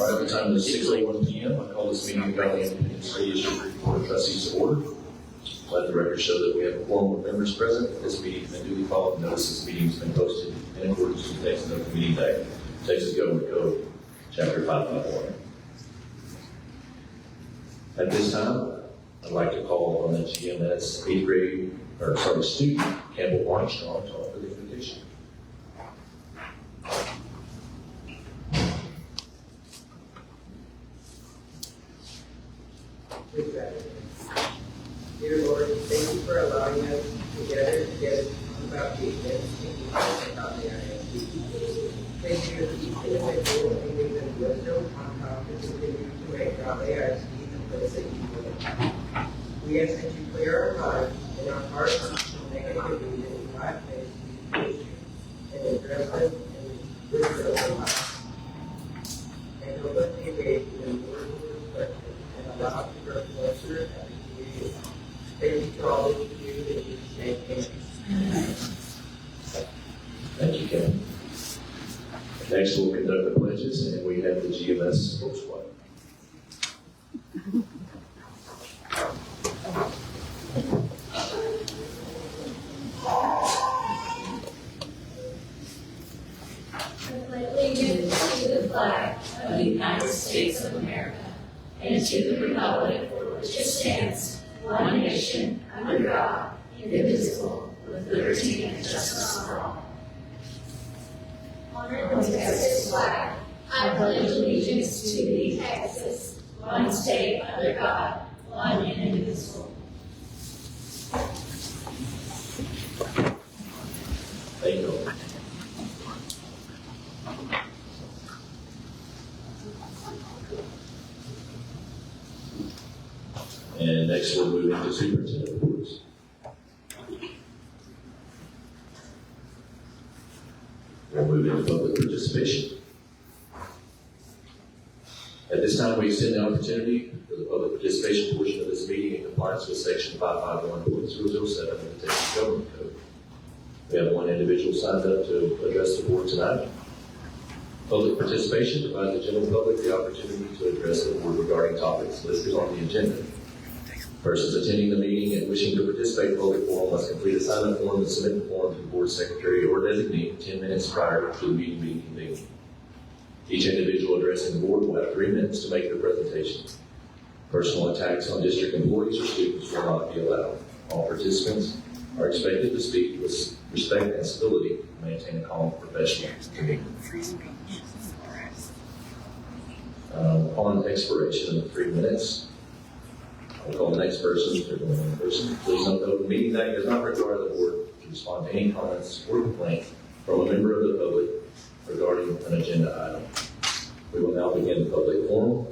At the time is 6:01 p.m. I call this meeting of Godley Independent School District Board of Trustees to order. Let the record show that we have a quorum of members present. This meeting has been duly called. Notice this meeting has been posted in accordance with the text of the meeting act, Texas Government Code, Chapter 551. At this time, I'd like to call on the GMS 8th grade, student Campbell Armstrong to offer the invitation. Please rise. Dear Lord, thank you for allowing us to gather together to talk about the events taking place about the ISD. Thank you for each individual and giving them wisdom on how to continue to make Godley ISD the place that you live. We ask that you clear our minds and our hearts from negativity that we might face and address them in wisdom and life. And help us engage in word reflection and allow us to grow closer as a community. Thank you for all that you do in Jesus' name. Amen. Thank you, Kevin. Next, we'll conduct the pledges, and we have the GMS sports flag. I pledge allegiance to the flag of the United States of America and to the republic for which it stands, one nation, under God, indivisible, with liberty and justice for all. Honor the Texas flag. I pledge allegiance to thee, Texas, one state under God, one and indivisible. Thank you. And next, we'll move into superintendent reports. We'll move into public participation. At this time, we extend the opportunity for the public participation portion of this meeting in compliance with section 551.007 of the Texas Government Code. We have one individual signed up to address the board tonight. Public participation provides the general public the opportunity to address the board regarding topics listed on the agenda. Persons attending the meeting and wishing to participate in public forum must complete a sign-up form and submit the form to the board secretary or designee 10 minutes prior to the meeting being convened. Each individual addressing the board will have 3 minutes to make their presentation. Personal attacks on district employees or students will not be allowed. All participants are expected to speak with respect and civility and maintain a calm, professional demeanor. Upon expiration of 3 minutes, I'll call the next person. Please note that the meeting act does not require the board to respond to any comments or complaints from a member of the public regarding an agenda item. We will now begin the public forum.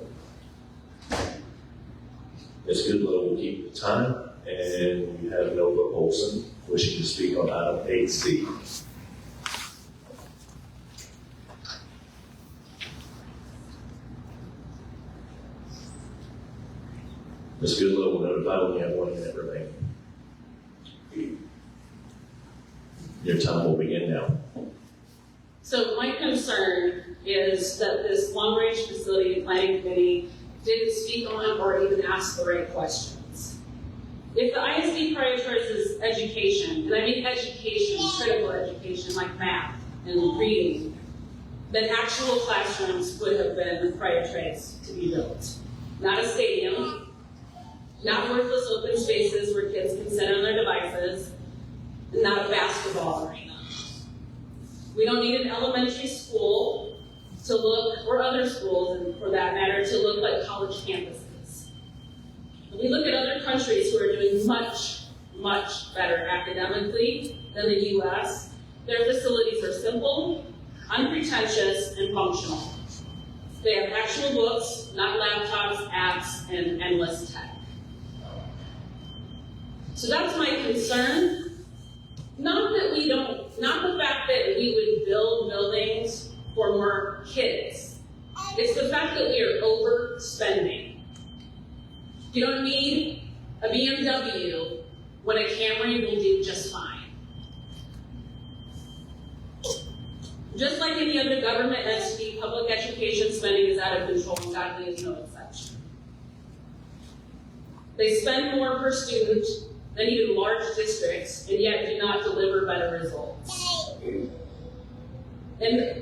Ms. Godley will keep the time, and we have Nova Olson wishing to speak on item 8C. Ms. Godley will notify when you have 1 minute remaining. Your time will begin now. So my concern is that this long-range facility planning committee didn't speak on or even ask the right questions. If the ISD prioritizes education, and I mean education, critical education like math and reading, then actual classrooms would have been prioritized to be built. Not a stadium, not worthless open spaces where kids can sit on their devices, and not a basketball arena. We don't need an elementary school to look, or other schools, and for that matter, to look like college campuses. When we look at other countries who are doing much, much better academically than the U.S., their facilities are simple, unpretentious, and functional. They have actual books, not laptops, apps, and endless tech. So that's my concern. Not the fact that we would build buildings for more kids. It's the fact that we are overspending. You don't need a BMW when a Camry will do just fine. Just like any other government entity, public education spending is out of control, and Godley is no exception. They spend more per student than even large districts, and yet do not deliver better results. And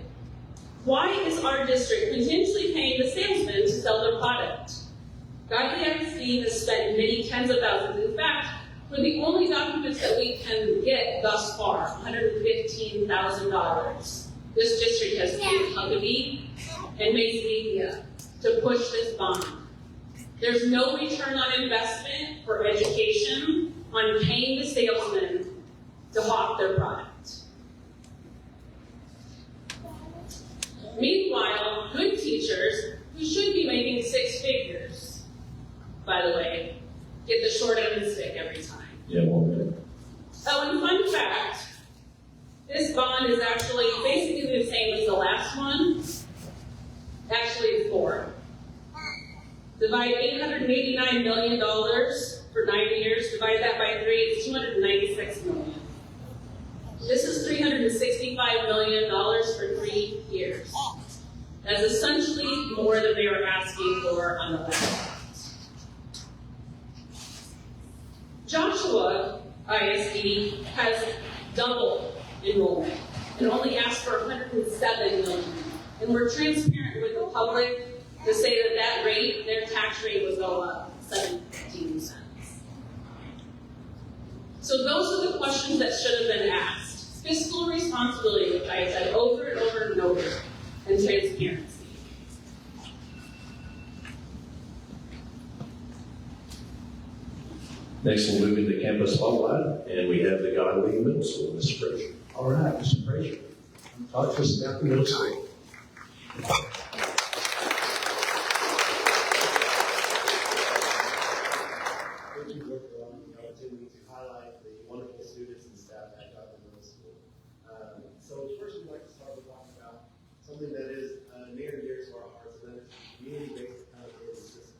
why is our district continuously paying the salesmen to sell their product? Godley ISD has spent many tens of thousands. In fact, for the only documents that we can get thus far, $115,000, this district has paid Huckabee and Mace Media to push this bond. There's no return on investment for education on paying the salesman to hawk their product. Meanwhile, good teachers, who should be making six figures, by the way, get the short end of the stick every time. Yeah, 1 minute. Oh, and fun fact, this bond is actually basically the same as the last one. Actually, it's 4. Divide $889 million for 9 years, divide that by 3, it's $296 million. This is $365 million for 3 years. That's essentially more than they were asking for on the last. Joshua ISD has double enrollment and only asked for $107 million. And we're transparent with the public to say that that rate, their tax rate, would go up 17 cents. So those are the questions that should have been asked. Fiscal responsibility, which I said over and over and over, and transparency. Next, we'll move into campus spotlight, and we have the Godley Middle School, Mr. Frazier. All right, Mr. Frazier. Talk to us about the middle school. Thank you for the opportunity to highlight the wonderful students and staff at Godley Middle School. So first, we'd like to start with talking about something that is near and dear to our hearts, and that is the community-based accountability system.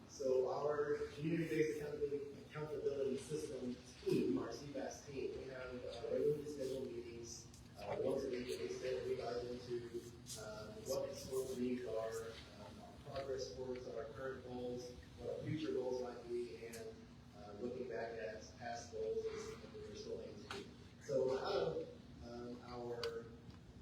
So our community-based accountability system team, our CBAS team, we have regularly scheduled meetings once a week. We dive into what the school's needs are, our progress towards our current goals, what our future goals might be, and looking back at past goals that we're still aiming to. So out of our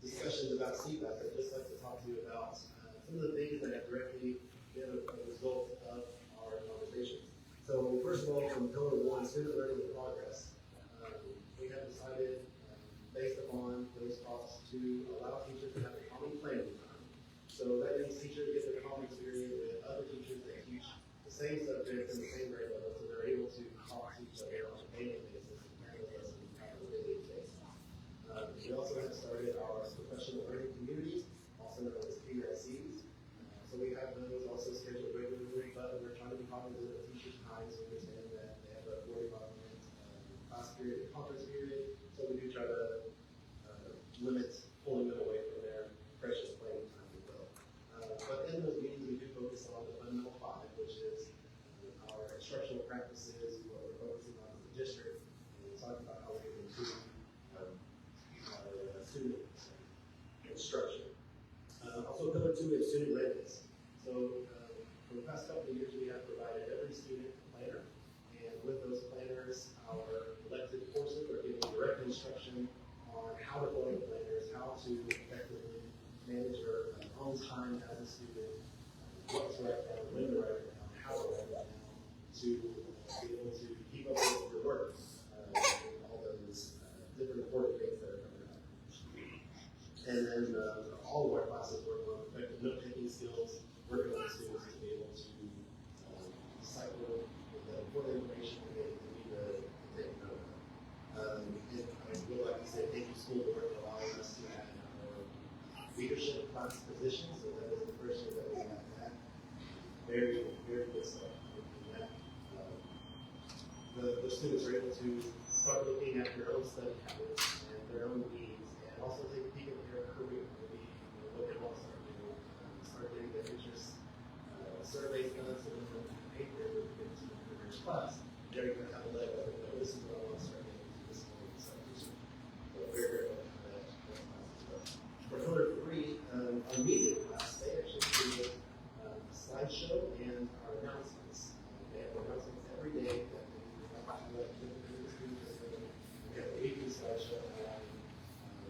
discussions about CBAS, I'd just like to talk to you about some of the things that have directly been a result of our conversations. So first of all, from pillar 1, student learning and progress, we have decided, based upon those thoughts, to allow teachers to have a common planning time. So that means teachers get their common experience with other teachers that teach the same subject in the same grade level, so they're able to talk to each other on a daily basis and plan those lessons on a daily basis. We also have started our professional learning communities, also known as PLCs. So we have those also scheduled regularly, but we're trying to be cognizant of teachers' time, so we understand that they have a 45-minute class period and conference period. So we do try to limit pulling them away from their precious planning time as well. But in those meetings, we do focus on the fundamental 5, which is our instructional practices, what we're focusing on as a district, and talking about how we can improve our student instruction. Also, pillar 2 is student readiness. So for the past couple of years, we have provided every student a planner, and with those planners, our elected courses are giving direct instruction on how to build planners, how to effectively manage your own time as a student, what to write down, when to write it down, how to write it down, to be able to keep up with your work, and all those different important things that are coming up. And then all of our classes work on effective note-taking skills, working with the students to be able to decipher the important information they need to take note of. And I would like to say thank you, school board, for allowing us to add our leadership class position. So that is the first year that we have that. Very, very good stuff. The students are able to start looking at their own study habits and their own needs, and also take a peek at their career. Maybe what they want to start doing, start getting their interest surveys done, so when they paper we get to the careers class, they're going to have a leg up and go, this is what I want to start getting into, this is what I want to start doing. So very grateful to have that class as well. For pillar 3, our media class, they actually do a slideshow and our announcements. They have announcements every day that they highlight different students. We have a weekly slideshow highlighting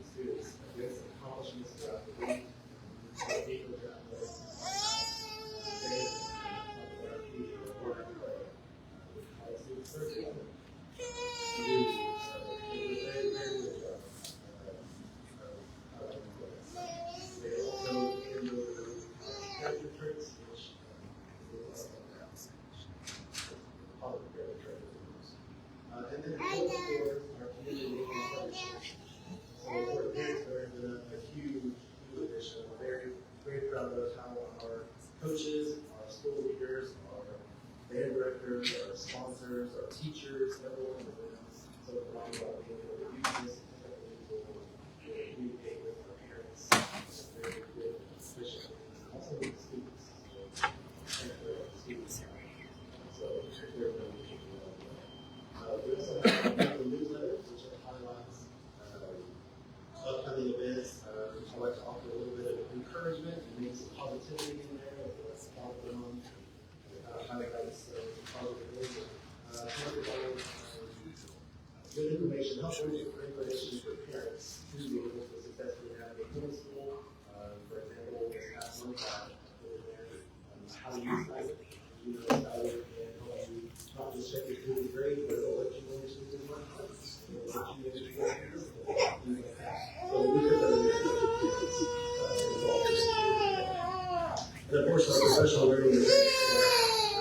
students against accomplishments throughout the week. People throughout the day, talk about the report, how students survey. We do a very, very good job. coaches, our school leaders, our band directors, our sponsors, our teachers, everyone is with us. So we're talking about being able to use this as a communicate with our parents. It's very good, efficient, and also with the students. So they're really kicking it up. We also have a newsletter which highlights upcoming events. I like to offer a little bit of encouragement and maybe some positivity in there. That's all going on. Highlights positive things. Good information, helpful information for parents to be able to successfully navigate middle school. For example, this past month, how to use it. You know, how you can help you not just check your student grade, but it'll let you know your student work. It'll let you know your student so we put that in there. And of course, our professional learning is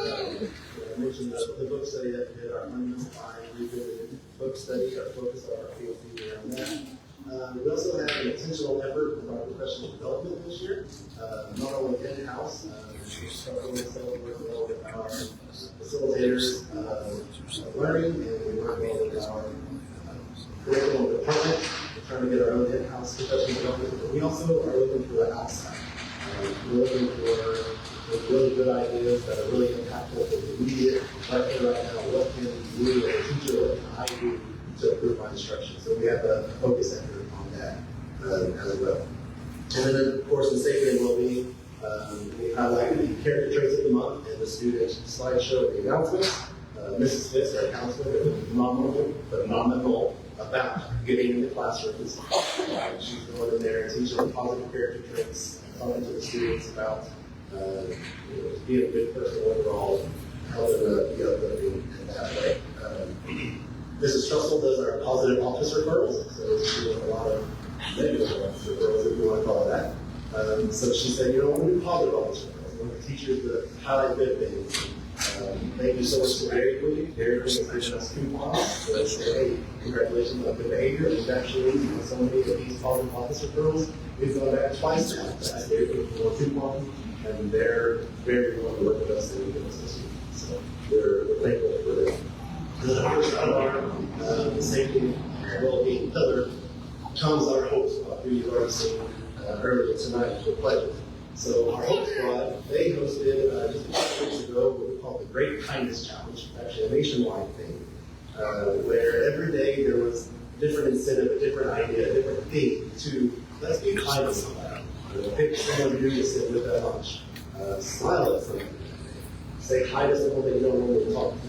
I mentioned the book study that we did, our fundamental revisited book study, our focus on our POC around that. We also had an intentional effort with our professional development this year, not only in-house, we work well with our facilitators learning, and we work well with our curriculum department. We're trying to get our own in-house professional development, but we also are looking for the outside. We're looking for really good ideas that are really impactful for the immediate right here, right now. What can we as a teacher, what can I do to improve my instruction? So we have a focus effort on that as well. And then, of course, in safety and well-being, we highlight the character traits of the month and the student slideshow of the announcements. Mrs. Fitz, our counselor, is phenomenal about getting in the classrooms. She's going in there and teaching positive character traits, talking to the students about being a good person overall, helping be uplifting in that way. Mrs. Trussell does our positive office referrals, so she's doing a lot of negative referrals, if you want to call it that. So she said, I want to do positive office referrals. I want the teachers to highlight good things. Thank you so much to Dairy Queen. Dairy Queen has given us coupons. So they say, hey, congratulations on good behavior. We've actually, so many of these positive office referrals, we've gone back twice now. That's Dairy Queen for more coupons. And they're very willing to work with us and give us this week. So we're thankful for them. And then, of course, on our safety and well-being pillar comes our Hope Squad, who you've already seen earlier tonight with pledges. So our Hope Squad, they hosted just a couple weeks ago what we call the Great Kindness Challenge, actually a nationwide thing, where every day there was a different incentive, a different idea, a different theme to let's be kind to somebody. Pick someone new to sit with at lunch. Smile at someone. Say hi to someone that you don't normally talk to.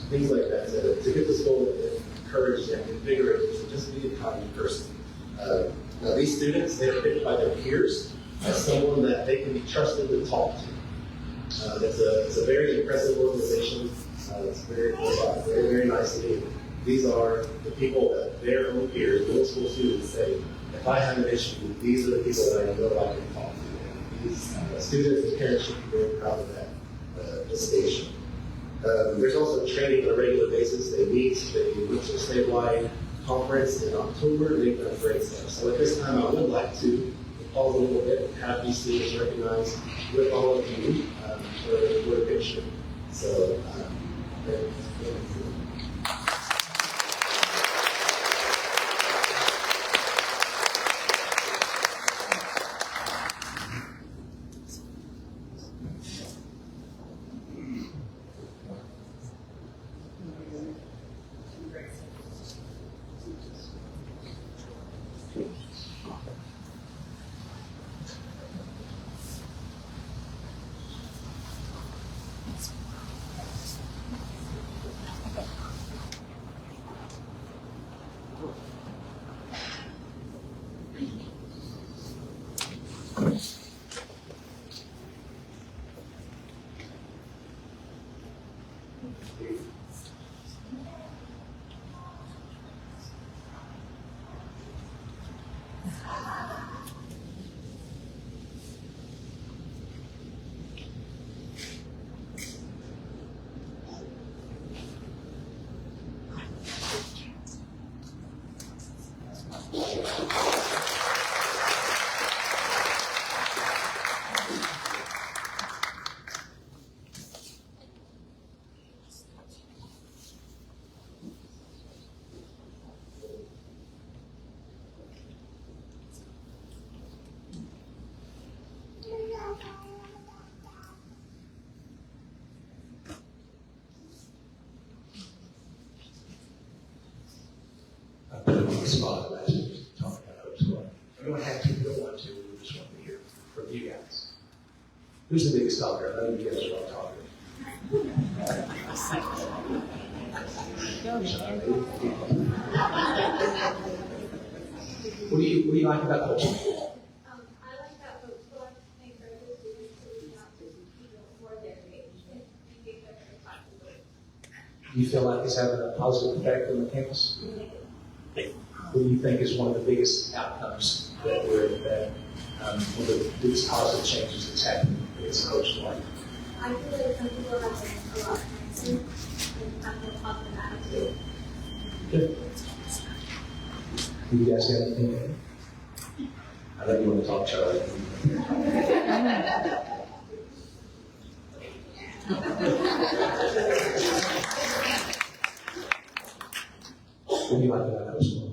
Things like that to get this goal encouraged and invigorated to just be a kind person. Now these students, they are picked by their peers as someone that they can be trusted to talk to. It's a very impressive organization. It's very nice to me. These are the people that their own peers, middle school students, say, if I have an issue, these are the people that I know I can talk to. And these students and parents should be very proud of that distinction. There's also training on a regular basis. They meet, they went to a statewide conference in October. They've done great stuff. So at this time, I would like to pause a little bit and have these students recognized with all of you for a picture. So, I put him on the spot last week, talking about Hope Squad. We don't have to, we don't want to, we just want to hear from you guys. Who's the biggest talker? I know you guys are all talkers. What do you like about Hope Squad? I like that Hope Squad encourages students to reach out to people for their age and give them their possibility. Do you feel like it's having a positive effect on the campus? What do you think is one of the biggest outcomes that one of the biggest positive changes that's happening in this Hope Squad? I feel like some people have been a lot nicer and have more positive attitude. Good. Do you guys got anything? I know you want to talk, Charlie. What do you like about Hope Squad?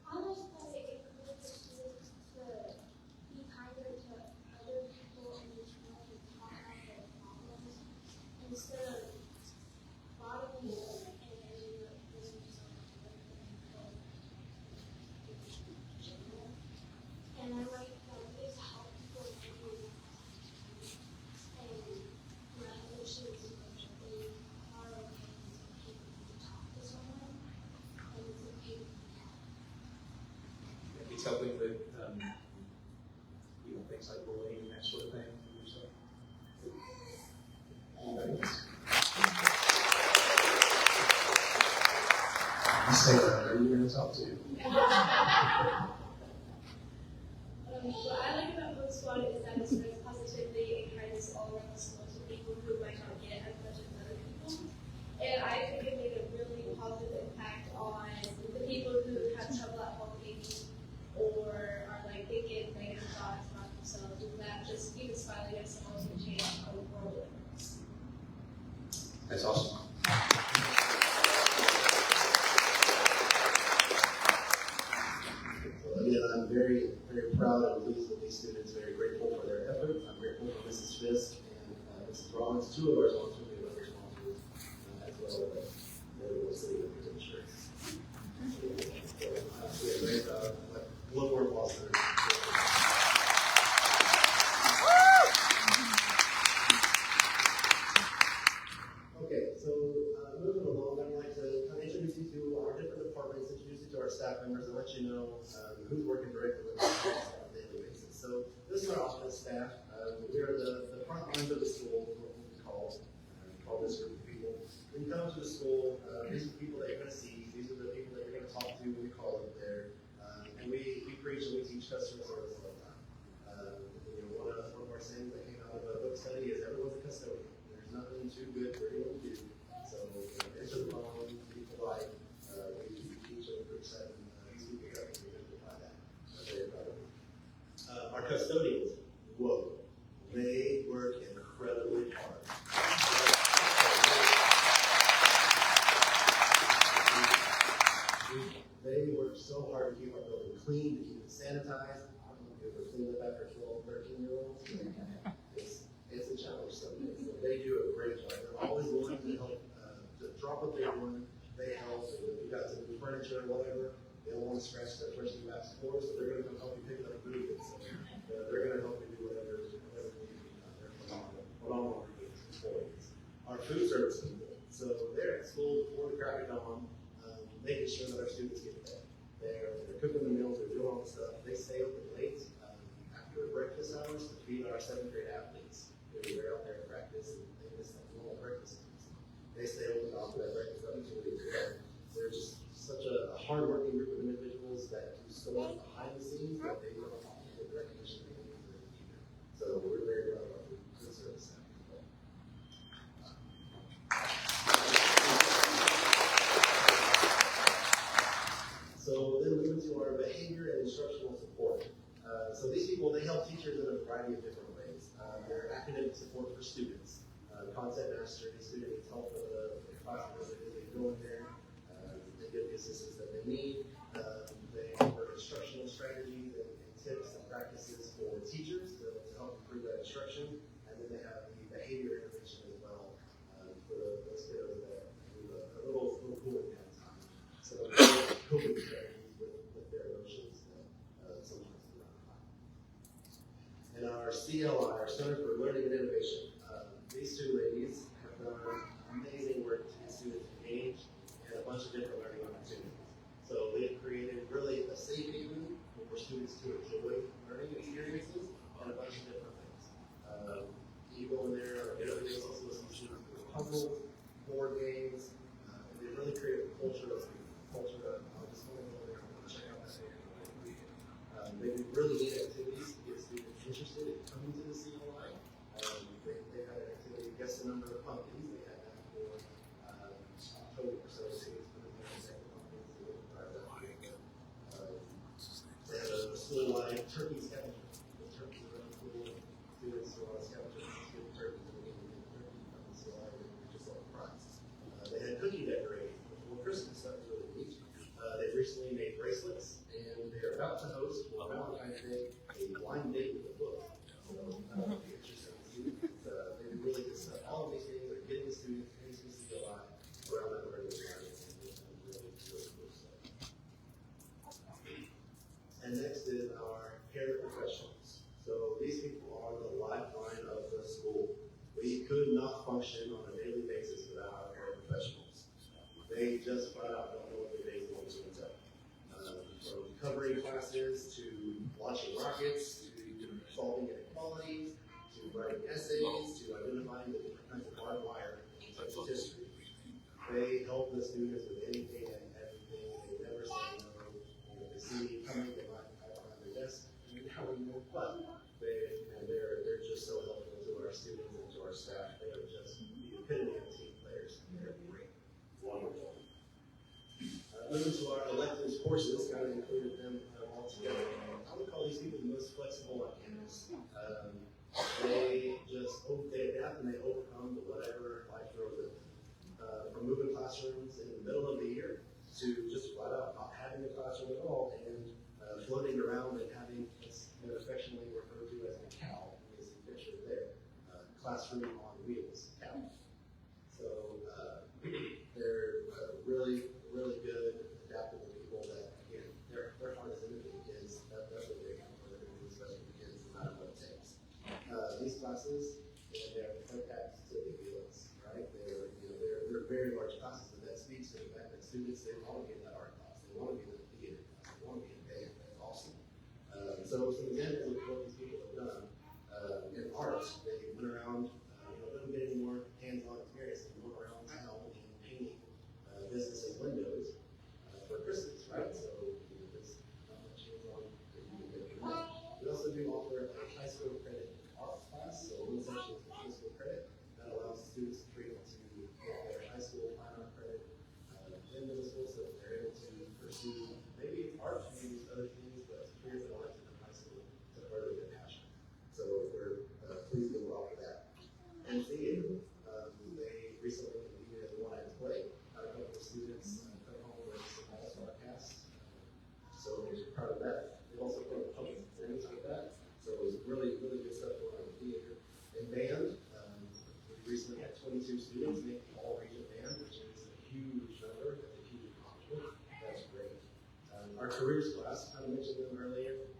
I like that it encourages students to be kinder to other people and be trying to talk out their problems instead of bothering them and ending up doing something. And I like that it's help people to do and resolutions when they are okay to talk to someone and it's okay to It's helping with, things like bullying and that sort of thing. Anybody else? You say that, who are you going to talk to? What I like about Hope Squad is that it spreads positivity and kindness all around the school to people who might not get as much as other people. And I think it made a really positive impact on the people who have trouble at home maybe or are like thinking negative thoughts about themselves and that just even smiling at someone can change how the world works. That's awesome. So again, I'm very, very proud and pleased with these students, very grateful for their efforts. I'm grateful for Mrs. Fisk and Mrs. Rollins, two of our sponsors, we have other sponsors as well, but everyone's sitting up here, I'm sure. So, we are very proud, like, one more applause for them. Okay, so moving along, I'd like to kind of introduce you to our different departments, introduce you to our staff members, and let you know who's working directly with us on a daily basis. So this is our office staff. We are the front lines of the school, what we call this group of people. When you come to the school, these are the people that you're going to see. These are the people that you're going to talk to when you call up there. And we preach and we teach customer service all the time. One of our sayings that came out of a book study is everyone's a custodian. There's nothing too good for anyone to do. So answer the phone, be polite. We teach them group 7. These people got to identify that. Very proud of them. Our custodians, whoa, they work incredibly hard. They work so hard to keep our building clean, to keep it sanitized. I don't know if we're cleaned up after 12, 13-year-olds. It's a challenge some days. So they do a great job. They're always willing to help, to drop what they're doing. They help. If you got some new furniture or whatever, they don't want to scratch their first new back floor, so they're going to come help you pick it up and move it. So they're going to help you do whatever you need. They're phenomenal employees. Our food service people. So they're at school before the crack of dawn, making sure that our students get fed. They're cooking the meals, they're doing all the stuff. They stay open late after breakfast hours to feed our 7th grade athletes. They're out there to practice and they miss that normal breakfast. They stay open after that breakfast opportunity. They're just such a hardworking group of individuals that do so much behind the scenes that they don't get the recognition they need for it either. So we're very proud of our food service staff. So then moving to our behavior and instructional support. So these people, they help teachers in a variety of different ways. They're academic support for students. Concept mastery, student needs help with the class as they go in there. They get the assistance that they need. They offer instructional strategies and tips and practices for teachers to help improve that instruction. instruction, and then they have the behavior intervention as well for those kiddos that do a little cooling down time. So coping strategies with their emotions that sometimes do not apply. And our CLI, our Center for Learning and Innovation, these two ladies have done amazing work to get students engaged and a bunch of different learning opportunities. So they've created really a safe haven for students to enjoy learning experiences and a bunch of different things. You go in there, there's also some students with puzzles, board games, and they really create a culture of I just want to go there and check out that area. They do really neat activities to get students interested in coming to the CLI. They had an activity, guess the number of pumpkins. They had that for October, so students put in there and check the pumpkins. They had a school-wide turkey scavenger. The turkeys are really cool. Students who are on scavengers get turkeys and get the turkey from the CLI and just like a prize. They had cookie decorating before Christmas. That was really neat. They recently made bracelets, and they're about to host for Valentine's Day a blind date with a book. So, interesting to see. They do really good stuff. All of these things are getting the students into the CLI around that learning environment, and really cool stuff. And next is our paraprofessionals. So these people are the lifeline of the school. We could not function on a daily basis without our paraprofessionals. They just flat out don't know what their day is going to entail. From covering classes to launching rockets to solving inequalities to writing essays to identifying the different kinds of hard wire types of history. They help the students with anything and everything. They never say no. They see me coming, they might hide behind their desk, and how we move well. They're just so helpful to our students and to our staff. They are just the epitome of team players. They're great. Wonderful. Moving to our electives courses, kind of included them all together. I would call these people the most flexible on campus. They adapt and they overcome whatever life throws at them. From moving classrooms in the middle of the year to just flat out not having a classroom at all and floating around and having what's affectionately referred to as a cow. You can see a picture there. Classroom on wheels, cow. So they're really, really good, adaptable people that, again, their heart is in it. That's what they come for. They're going to do especially for kids, no matter what it takes. These classes, they're packed to big deals, right? They're very large classes, and that speaks to the fact that students, they want to be in that art class. They want to be in the theater class. They want to be in band. That's awesome. So some examples of what these people have done in art, they went around, don't get any more hands-on experience. They went around town and painting businesses' windows for Christmas, right? So there's not much hands-on that you can get from that. We also do offer a high school credit art class, so one section is high school credit that allows students to be able to get their high school fine art credit in middle school, so that they're able to pursue maybe art, maybe other things, but it's career that elected in high school to further their passion. So we're pleased to offer that. And theater, they recently competed in the One Act Play. Had a couple of students come home with some all-star casts. So we're proud of that. They've also put a public experience with that. So it was really, really good stuff going on in theater. In band, we recently had 22 students make the all-region band, which is a huge number. That's a huge accomplishment. That's great. Our careers class, I kind of mentioned them earlier,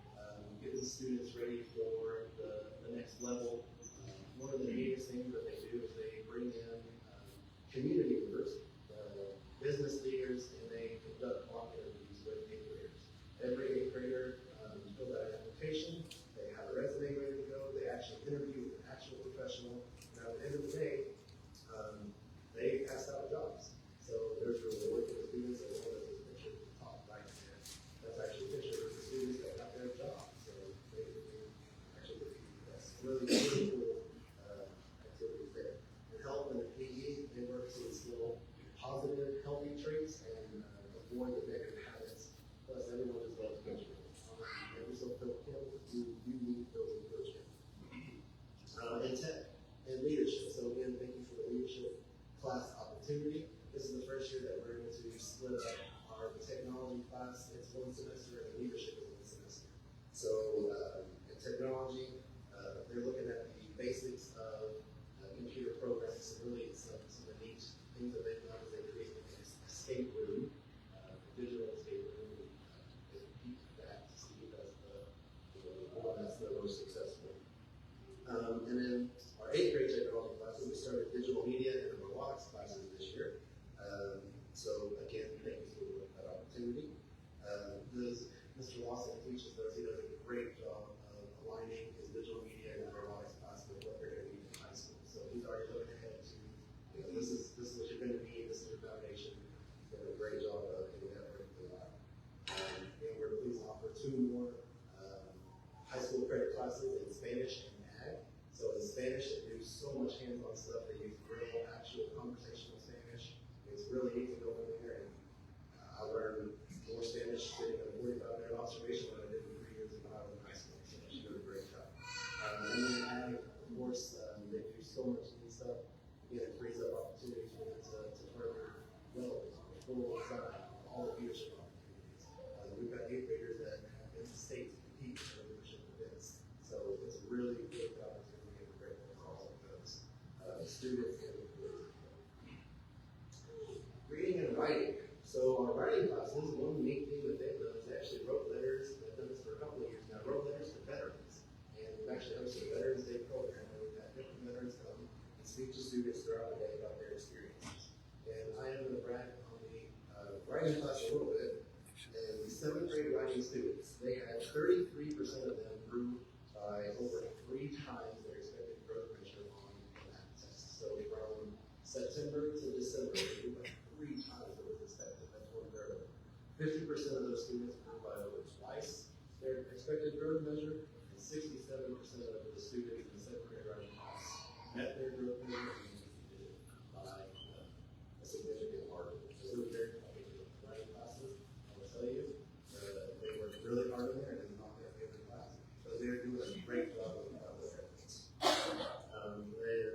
getting students ready for the next level. One of the neatest things that they do is they bring in community members, business leaders, and they conduct mock interviews with 8th graders. Every 8th grader fills out an application, they have a resume ready to go, they actually interview with an actual professional, and at the end of the day, they passed out jobs. So there's a reward for the students, and one of those pictures at the top right there. That's actually a picture of the students that got their job. So they classes in Spanish and ag. So in Spanish, they do so much hands-on stuff. They use real, actual conversational Spanish. It's really neat to go in there, and I learned more Spanish sitting in a 45-minute observation than I did in 3 years when I was in high school. So she did a great job. And then ag, of course, they do so much neat stuff. Again, it frees up opportunities for them to further develop full design, all the leadership opportunities. We've got 8th graders that have been to state to compete for leadership events. So it's a really good opportunity and a great one for all of those students and employees. Reading and writing. So our writing classes, one unique thing that they've done is they actually wrote letters, they've done this for a couple of years now, wrote letters to veterans. And we've actually hosted a Veterans Day program where we've had different veterans come and speak to students throughout the day about their experiences. And I am going to brag on the writing class a little bit. And the 7th grade writing students, they had 33% of them grew by over 3 times their expected growth measure on that test. So from September to December, they grew by 3 times what was expected. That's 1/3. 50% of those students grew by over twice their expected growth measure, and 67% of the students in the 7th grade writing class met their growth measure and exceeded it by a significant margin. So we're very happy with the writing classes. I will tell you, they worked really hard in there, and it's not their favorite class. So they're doing a great job of their efforts.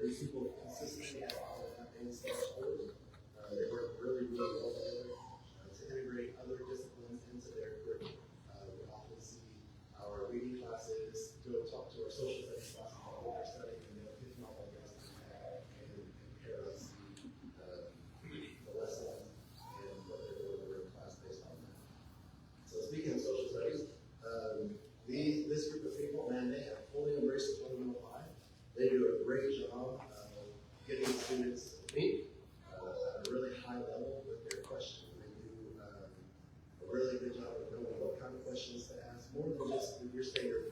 These people consistently have been stakeholders. They work really, really well together to integrate other disciplines into their curriculum. We often see our reading classes go talk to our social studies classes about what they're studying, and they'll pick up on us and pair us the lessons and what they're doing in their class based on that. So speaking of social studies, this group of people, man, they have fully embraced the fundamental 5. They do a great job of getting students to think at a really high level with their questions. They do a really good job of knowing what kind of questions to ask, more than just your standard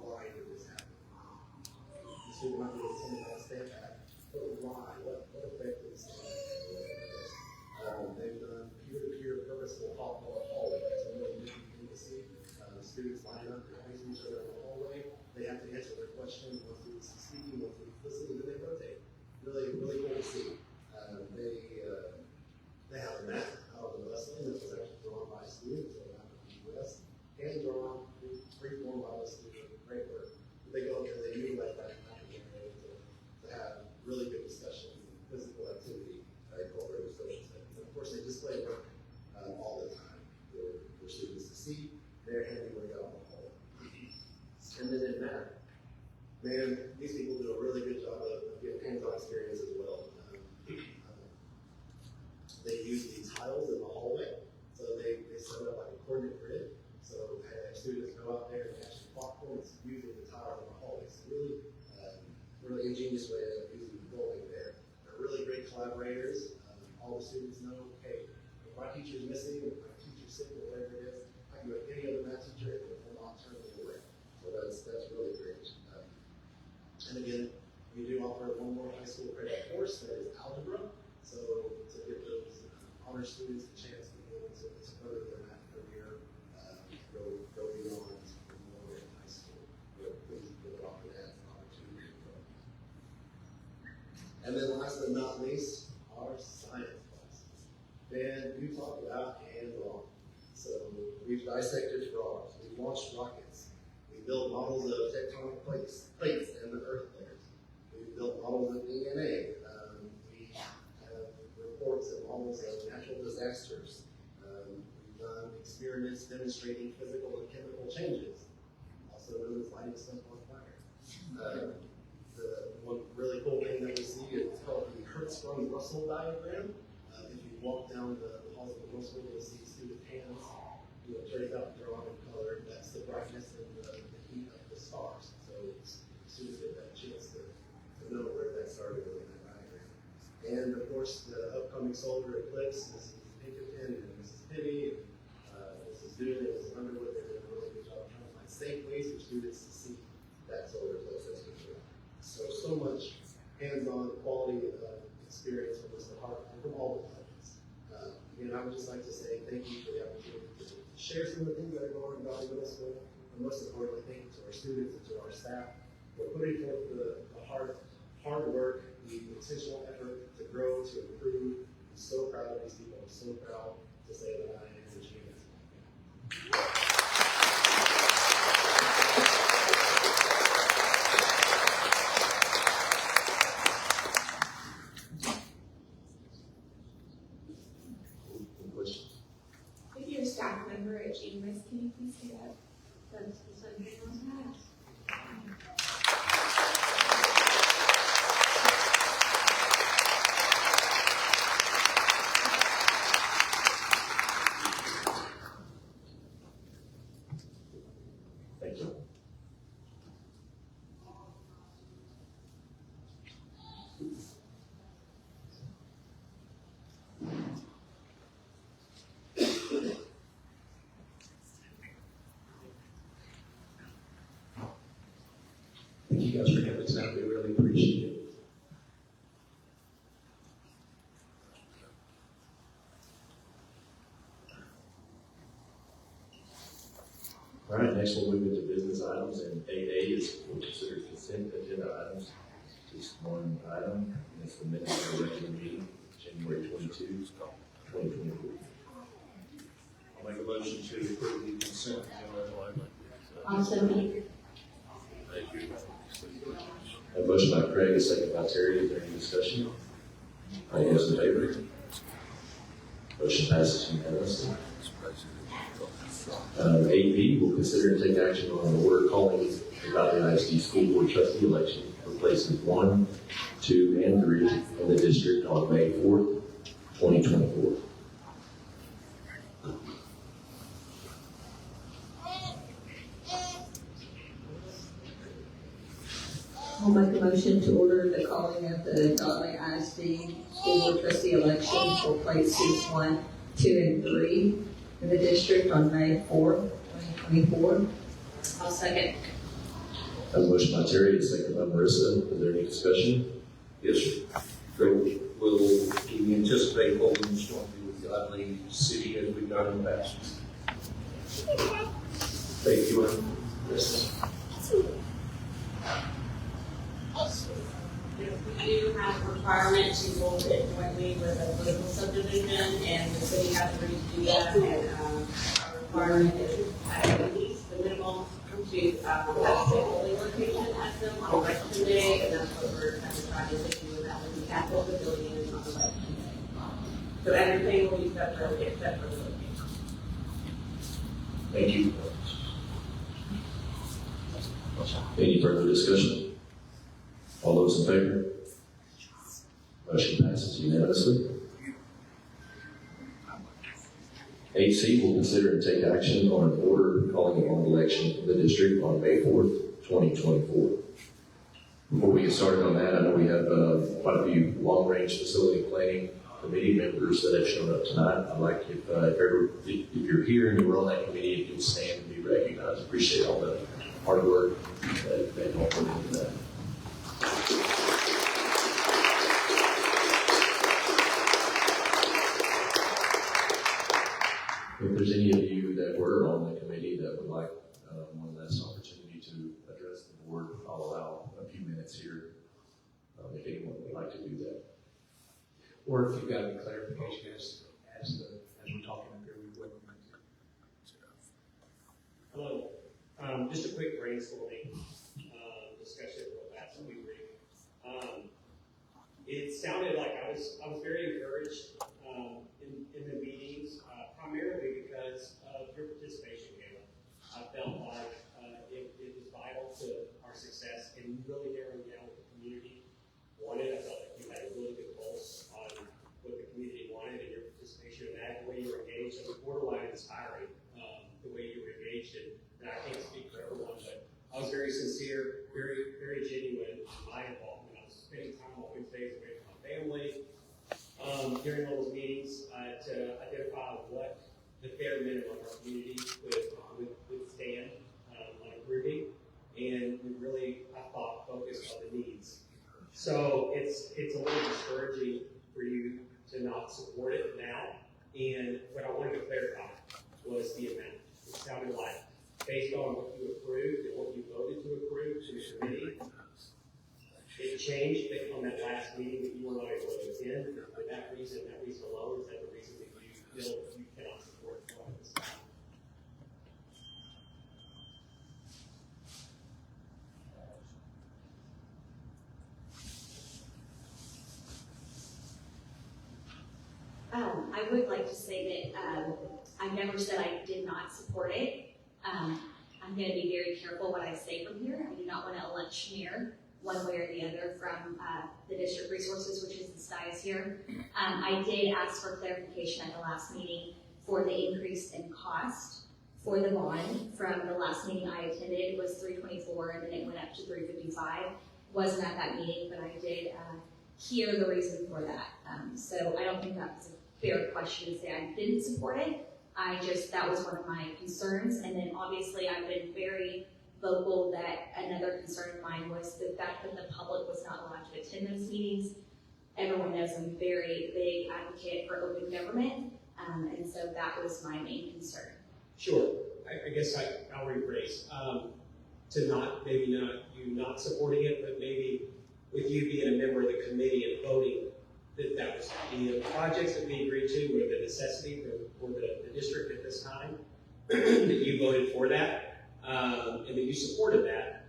why did this happen? The student might be able to tell me how to stand back, but why? What effect did this have? They've done peer-to-peer purposeful talk on the hallway. That's a really different thing to see. The students line up, they're facing each other in the hallway. They have to answer their question. One student's speaking, one student's listening, then they rotate. Really, really cool to see. They have a map of the wrestling that was actually drawn by students from the U.S. and drawn, free-form by the students. Great work. They go because they utilize that map to have really good discussions and physical activity incorporated with social studies. And of course, they display work all the time for students to see their handiwork out in the hall. And then in math, man, these people do a really good job of getting hands-on experience as well. They use these tiles in the hallway, so they set up like a coordinate grid. So students go out there and actually plot points using the tiles in the hallway. It's really ingenious way of using the building there. They're really great collaborators. All the students know, hey, if my teacher's missing, if my teacher's sick, or whatever it is, I can go to any other math teacher and it will not turn me away. So that's really great. And again, we do offer one more high school credit course that is algebra. So to give those honor students a chance to be able to further their math career, go beyond more in high school. Please offer that as an opportunity. And then last but not least, our science classes. Ben, you talked about hands-on. So we've dissected frogs, we've launched rockets, we've built models of tectonic plates and the earth layers. We've built models of DNA. We have reports and models of natural disasters. We've done experiments demonstrating physical and chemical changes, also known as lighting stuff on fire. The one really cool thing that we see is called the Hertzsprung-Russell diagram. If you walk down the halls of the Russell, you'll see student hands, turning out drawn in color. That's the brightness and the heat of the stars. So students get that chance to know where that started in that diagram. And of course, the upcoming solar eclipse. This is Pinkerton and Mississippi, and this is Dune and this is Underwood. They're doing a really good job trying to find safe ways for students to see that solar eclipse that's going to. So much hands-on quality experience from this department and from all departments. Again, I would just like to say thank you for the opportunity to share some of the things that are going on in Godley Middle School. and most importantly, thank you to our students and to our staff for putting forth the hard work, the intentional effort to grow, to improve. I'm so proud of these people. I'm so proud to say that I am a genius. Any questions? If you're a staff member at GMS, can you please get up? That's something on that. Thank you. Thank you guys for coming tonight. We really appreciate it. All right, next we'll move into business items, and 8A is we'll consider consent agenda items. Just one item, and it's the minutes of the regular meeting, January 22, 2024. I'll make a motion to approve the consent agenda. Also, Thank you. A motion by Craig, a second by Terry. Is there any discussion? All those in favor? Motion passes unanimously. 8B, we'll consider and take action on an order calling the Godley ISD School Board Trustee election for places 1, 2, and 3 in the district on May 4th, 2024. I'll make a motion to order the calling of the Godley ISD School Board Trustee election for places 1, 2, and 3 in the district on May 4th, 2024. I'll second. A motion by Terry, a second by Marissa. Is there any discussion? Yes, sir. Greg, will we anticipate holding this one with Godley City as we've done in the past? Thank you, Marissa. We do have a requirement to hold it jointly with a political subdivision, and the city has agreed to do that, and our requirement is at least the minimum to have a polling location at them on election day, and that's what we're kind of trying to do with that, with the Capitol Pavilion on election day. So everything will be separate except for the location. Thank you. Any further discussion? All those in favor? Motion passes unanimously. 8C will consider and take action on an order calling a bond election in the district on May 4th, 2024. Before we get started on that, I know we have quite a few long-range facility planning committee members that have shown up tonight. I'd like if you're here and you were on that committee, if you'll stand and be recognized. Appreciate all the hard work that they all put into that. If there's any of you that were on the committee that would like one last opportunity to address the board, I'll allow a few minutes here if anyone would like to do that. Or if you've got any clarification as we're talking up here, we would. Hello. Just a quick brainstorming discussion real fast and we brief. It sounded like I was very encouraged in the meetings, primarily because of your participation, Caleb. I felt like it was vital to our success in really narrowing down what the community wanted. I felt like you had a really good pulse on what the community wanted and your participation in that, the way you were engaged. It was borderline inspiring, the way you were engaged in. And I can't speak for everyone, but I was very sincere, very, very genuine in my involvement. I was spending time on Wednesdays away from my family during all those meetings to identify what the bare minimum our community would stand on improving. And we really, I thought, focused on the needs. So it's a little discouraging for you to not support it now. And what I wanted to clarify was the amount. It sounded like based on what you approved and what you voted to approve to the committee, it changed on that last meeting that you were not able to attend. For that reason alone, is that the reason that you feel you cannot support one of this? I would like to say that I never said I did not support it. I'm going to be very careful what I say from here. I do not want to electioneer one way or the other from the district resources, which is the dais here. I did ask for clarification at the last meeting for the increase in cost for the bond. From the last meeting I attended was $324, and then it went up to $355. Wasn't at that meeting, but I did hear the reason for that. So I don't think that was a fair question to say I didn't support it. That was one of my concerns. And then obviously I've been very vocal that another concern of mine was the fact that the public was not allowed to attend those meetings. Everyone knows I'm a very big advocate for open government. And so that was my main concern. Sure. I guess I'll rephrase. To not supporting it, but maybe with you being a member of the committee and voting that was the projects that we agreed to were the necessity for the district at this time, that you voted for that, and that you supported that,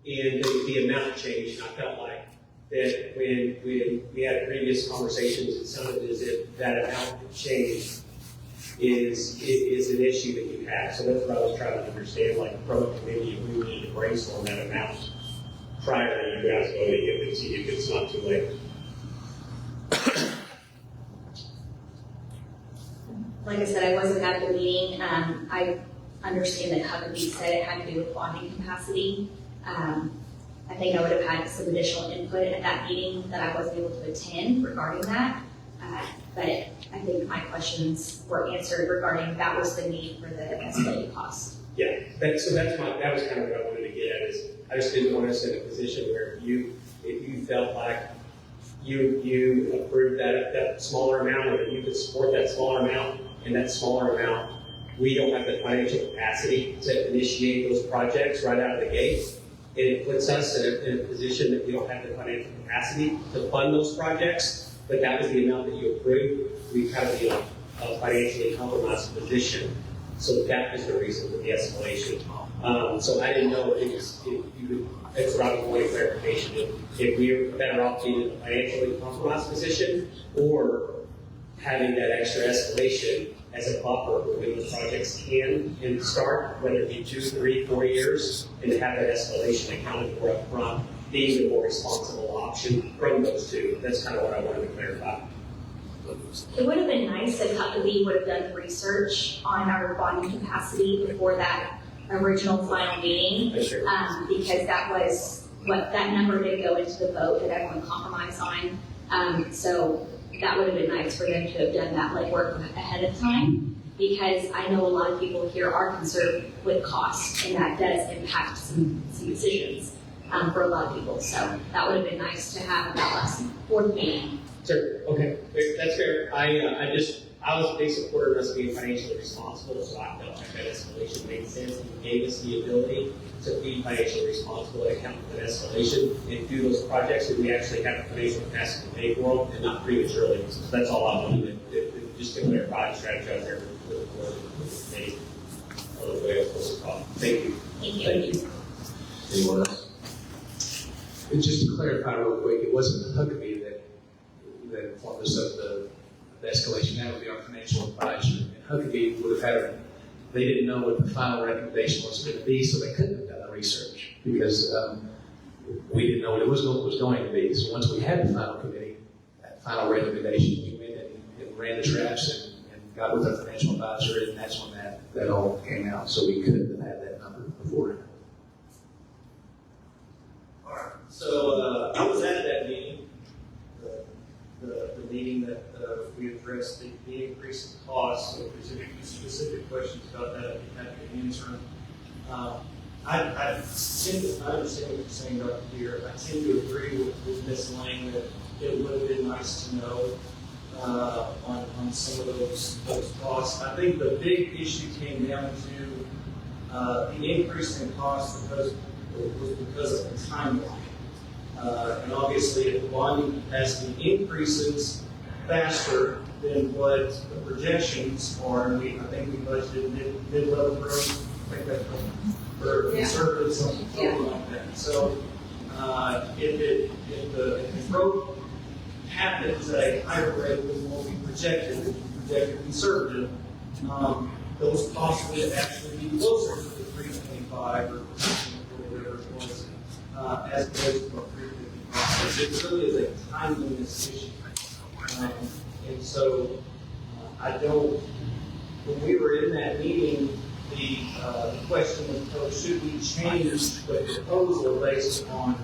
and the amount changed. And I felt like that when we had previous conversations, it sounded as if that amount that changed is an issue that you have. So that's what I was trying to understand, like from a committee, if we needed to brainstorm that amount prior to you guys voting, if it's not too late. Like I said, I wasn't at the meeting. I understand that Huckabee said it had to do with bonding capacity. I think I would have had some additional input at that meeting that I wasn't able to attend regarding that. But I think my questions were answered regarding that was the need for the escalated cost. Yeah, that was kind of what I wanted to get at. Is I just didn't want us in a position where if you felt like you approved that smaller amount, or that you could support that smaller amount, and that smaller amount, we don't have the financial capacity to initiate those projects right out of the gate. And it puts us in a position that we don't have the financial capacity to fund those projects, but that was the amount that you approved. We kind of be in a financially compromised position. So that was the reason for the escalation. So I didn't know if you could, that's what I was wanting clarification. If we were better off being in a financially compromised position, or having that extra escalation as a buffer when those projects can and start, whether it be 2, 3, 4 years, and to have that escalation accounted for up front, being the more responsible option from those two. That's kind of what I wanted to clarify. It would have been nice if Huckabee would have done research on our bonding capacity before that original final meeting, because that was what that number did go into the vote that everyone compromised on. So that would have been nice for them to have done that legwork ahead of time, because I know a lot of people here are concerned with cost, and that does impact some decisions for a lot of people. So that would have been nice to have that last fourth meeting. Sure. Okay, that's fair. I was a big supporter of us being financially responsible, so I felt like that escalation made sense and gave us the ability to be financially responsible and account for that escalation and do those projects that we actually have the financial capacity to pay for them, and not prematurely. So that's all I wanted just to clarify the strategy out there with the board with me. Thank you. Thank you. Anyone else? And just to clarify real quick, it wasn't Huckabee that informed us of the escalation. That would be our financial advisor. And Huckabee would have they didn't know what the final recommendation was going to be, so they couldn't have done the research, because we didn't know what it was going to be. So once we had the final committee, that final recommendation, we went and ran the traps and got with our financial advisor, and that's when that all came out. So we couldn't have had that number before. All right. So I was at that meeting, the meeting that we addressed the increase in costs. So if there's any specific questions about that, I'd be happy to answer them. I understand what you're saying, Dr. Deere. I tend to agree with Ms. Lang that it would have been nice to know on some of those costs. I think the big issue came down to The increase in cost was because of the timeline. And obviously, if the bonding capacity increases faster than what the projections are, I think we budgeted mid-level growth, I think that's for conservative, something like that. So, if the growth happens at a higher rate than what we projected conservative, those costs would actually be closer to the 325 or whatever it was, as opposed to 355. It really is a timeliness issue. And so, when we were in that meeting, the question was posed, should we change the proposal based on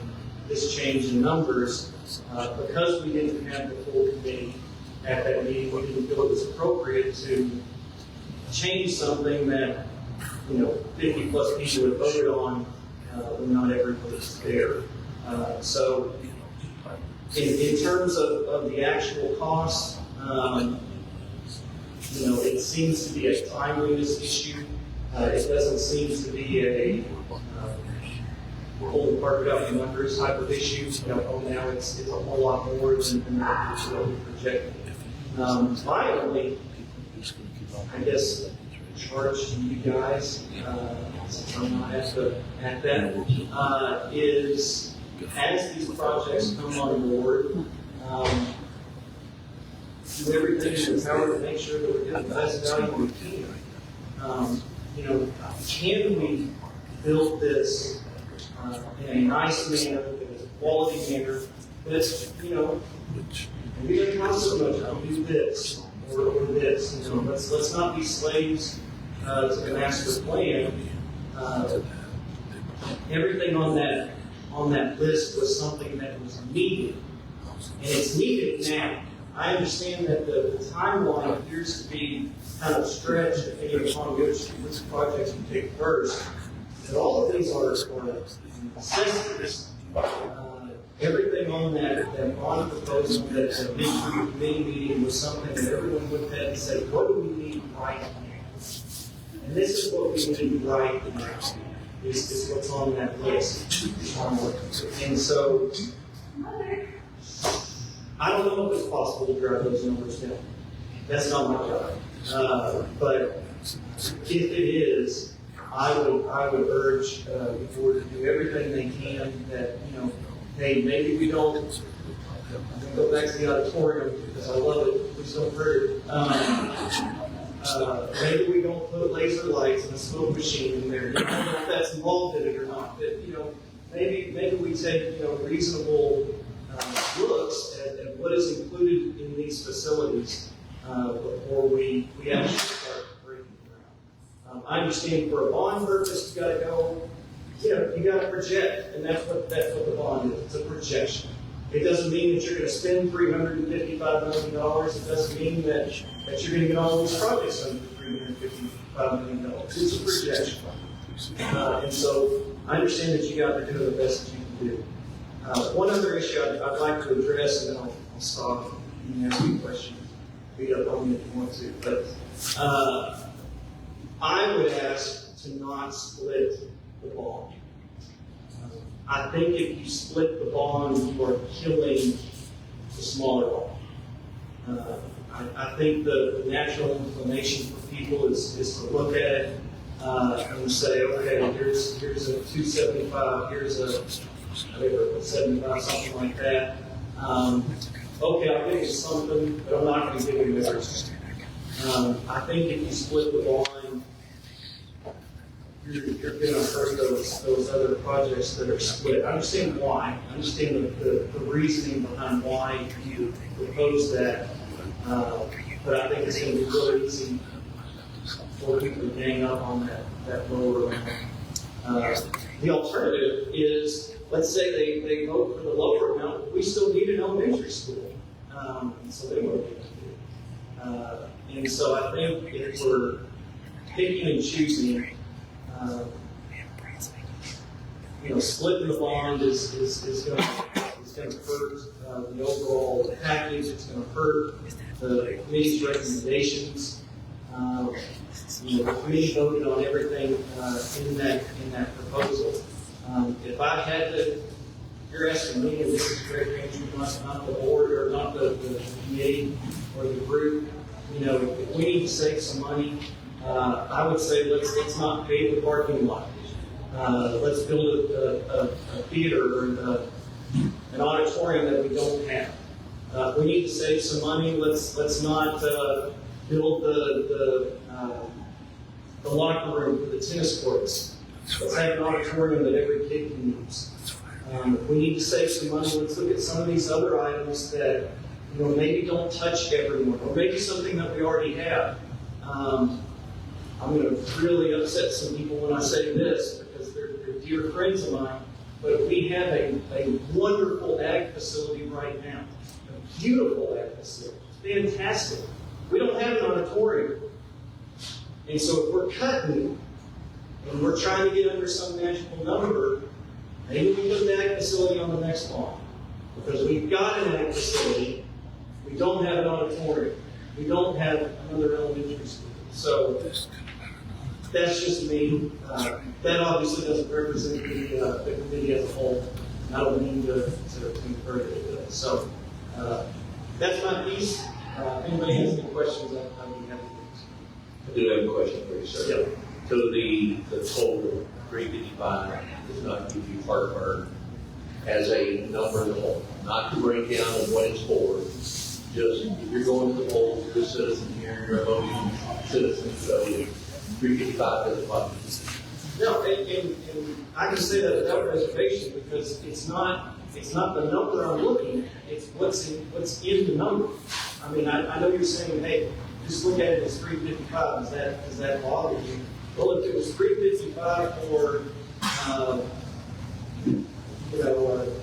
this change in numbers? Because we didn't have the full committee at that meeting, we didn't feel it was appropriate to change something that, 50 plus people had voted on when not everybody was there. So, in terms of the actual cost, it seems to be a timeliness issue. It doesn't seem to be a pull the carpet out from under type of issue. Now it's a whole lot more than what we projected. My only, I guess, charge to you guys, since I'm not at that, is as these projects come on board, do everything in the power to make sure that we're getting the best value we can. Can we build this in a nice manner, in a quality manner, that's, we don't cost so much, I'll do this, or this. Let's not be slaves to the master plan. Everything on that list was something that was needed, and it's needed now. I understand that the timeline appears to be kind of stretched depending upon which projects you take first. But all of these are necessities. Everything on that bond proposal that the big committee meeting was something that everyone looked at and said, what do we need right now? And this is what we need right now, is what's on that list. And so, I don't know if it's possible to drive those numbers down. That's not my job. But if it is, I would urge the board to do everything they can that, hey, maybe we don't, I'm going to go back to the auditorium because I love it, please don't hurt it. Maybe we don't put laser lights and a smoke machine in there. I don't know if that's involved in it or not, but, maybe we take, reasonable looks at what is included in these facilities before we actually start breaking ground. I understand for a bond purpose, you got to go, you got to project, and that's what the bond is. It's a projection. It doesn't mean that you're going to spend $355 million. It doesn't mean that you're going to get all these projects under $355 million. It's a projection. And so I understand that you got to do the best that you can do. One other issue I'd like to address, and then I'll stop and ask you a question. Beat up on me if you want to. But I would ask to not split the bond. I think if you split the bond, you are killing the smaller bond. I think the natural inclination for people is to look at it and say, okay, here's a 275, here's a 75, something like that. Okay, I'll give you something, but I'm not going to give you everything. I think if you split the bond, you're going to hurt those other projects that are split. I understand why. I understand the reasoning behind why you propose that. But I think it's going to be really easy for people to gang up on that lower amount. The alternative is, let's say they vote for the lower amount, we still need an elementary school. So they won't be able to do it. And so I think if we're picking and choosing, splitting the bond is going to hurt the overall package. It's going to hurt the committee's recommendations. The committee voted on everything in that proposal. If I had to, you're asking me, and this is Greg Andrew, not the board or not the committee or the group, if we need to save some money, I would say let's not pay the parking lot. Let's build a theater or an auditorium that we don't have. We need to save some money. Let's not build the locker room for the tennis courts. Let's have an auditorium that every kid can use. If we need to save some money, let's look at some of these other items that maybe don't touch everyone, or maybe something that we already have. I'm going to really upset some people when I say this because they're dear friends of mine, but we have a wonderful ag facility right now, a beautiful ag facility, it's fantastic. We don't have an auditorium. And so if we're cutting and we're trying to get under some magical number, maybe we put the ag facility on the next line. Because we've got an ag facility, we don't have an auditorium, we don't have another elementary school. So that's just me. That obviously doesn't represent the committee as a whole. And I don't mean to encourage it. So that's my piece. If anybody has any questions, I'd be happy to. I do have a question for you, sir. Yeah. So the total 355 does not give you heartburn as a number whole, not to break down on what it's for. Just if you're going to the polls, you're a citizen here, you're a voting citizen, so 355 doesn't bother you. No, and I can say that without reservation because it's not the number I'm looking at, it's what's in the number. I mean, I know you're saying, hey, just look at it as 355. Is that bother you? Well, if it was 355 for,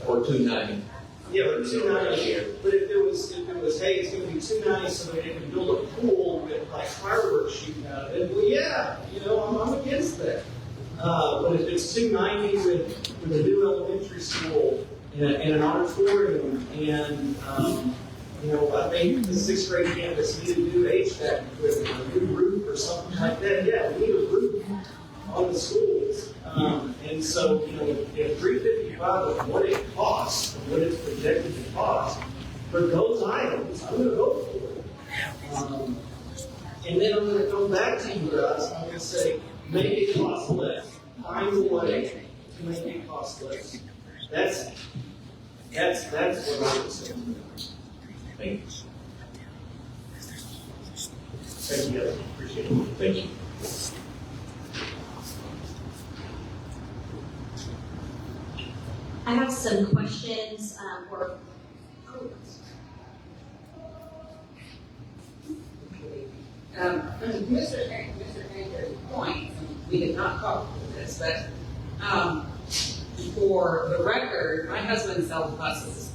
Or 290. yeah, or 290. But if it was, hey, it's going to be 290 so that they can build a pool with like fireworks shooting out of it. Well, yeah, I'm against that. But if it's 290 with a new elementary school and an auditorium and I think the 6th grade campus needed new HVAC equipment, a new roof or something like that. Yeah, we need a roof on the schools. And so, if 355 is what it costs, and what it's projected to cost, for those items, I'm going to go for it. And then I'm going to come back to you guys, I'm going to say, make it cost less. Find a way to make it cost less. That's what I would say. Thank you. Thank you guys. Appreciate it. Thank you. I have some questions or Mr. Anger's point, we did not talk about this, but for the record, my husband sells buses.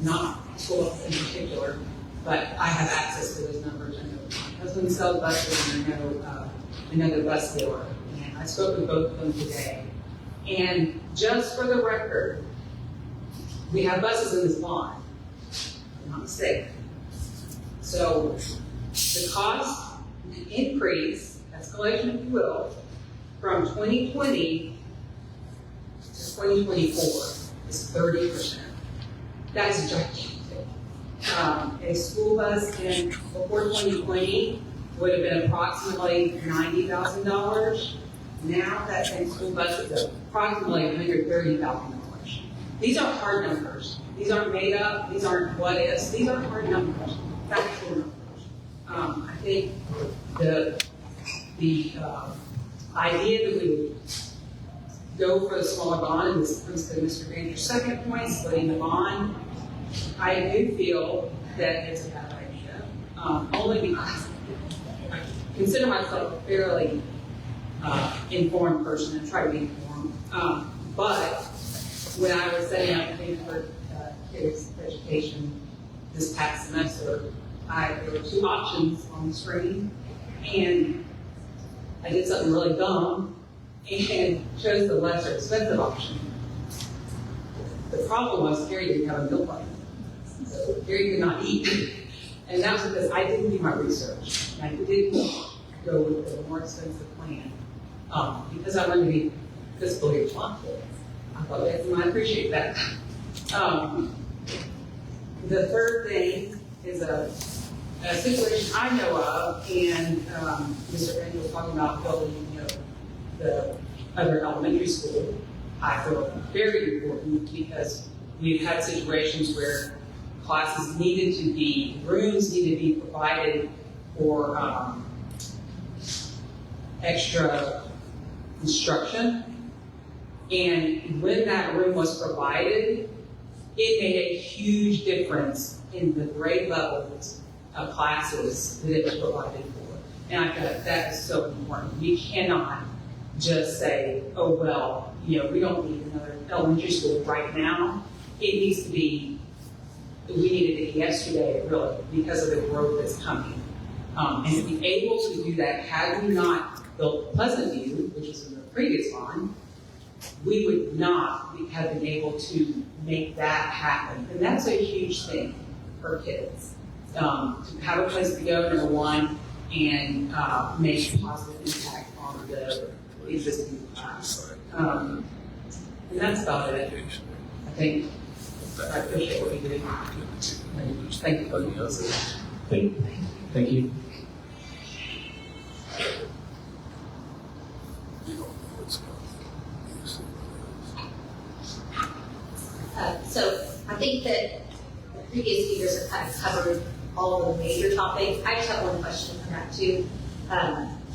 Not school in particular, but I have access to those numbers. I know my husband sells buses, and I know the bus dealer. And I spoke with both of them today. And just for the record, we have buses in this bond. I'm not mistaken. So the cost, the increase, escalation if you will, from 2020 to 2024 is 30%. That is gigantic. A school bus before 2020 would have been approximately $90,000. Now that same school bus is approximately $130,000. These aren't hard numbers. These aren't made up. These aren't what ifs. These aren't hard numbers. Factual numbers. I think the idea that we would go for the smaller bond, and this comes to Mr. Granger's second point, splitting the bond, I do feel that it's a bad idea, only because I consider myself a fairly informed person and try to be informed. But when I was setting up things for kids' education this past semester, there were two options on the screen, and I did something really dumb and chose the lesser expensive option. The problem was Gary didn't have a meal plan, so Gary could not eat. And that was because I didn't do my research. And I didn't go with the more expensive plan, because I wanted to be fiscally responsible. I thought, yes, and I appreciate that. The third thing is a situation I know of, and Mr. Randy was talking about building, the other elementary school. I feel very important because we've had situations where classes rooms needed to be provided for extra instruction. And when that room was provided, it made a huge difference in the grade levels of classes that it was provided for. And I feel like that is so important. We cannot just say, oh, well, we don't need another elementary school right now. It needs to be, we needed it yesterday, really, because of the growth that's coming. And to be able to do that, had we not built Pleasant View, which was in the previous one, we would not have been able to make that happen. And that's a huge thing for kids. To have a place to go, number one, and make a positive impact on the existing class. And that's about it. I think I appreciate what you did. Thank you. Thank you. So I think that the previous speakers have kind of covered all of the major topics. I just have one question to come back to.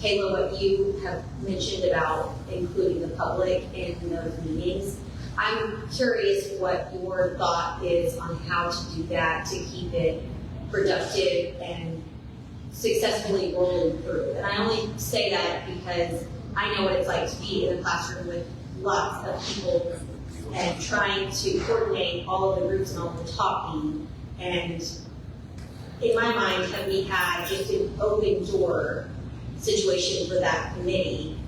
Kayla, what you have mentioned about including the public in those meetings, I'm curious what your thought is on how to do that to keep it productive and successfully rolling through. And I only say that because I know what it's like to be in a classroom with lots of people and trying to coordinate all of the groups and all of the talking. And in my mind, have we had just an open door situation for that committee?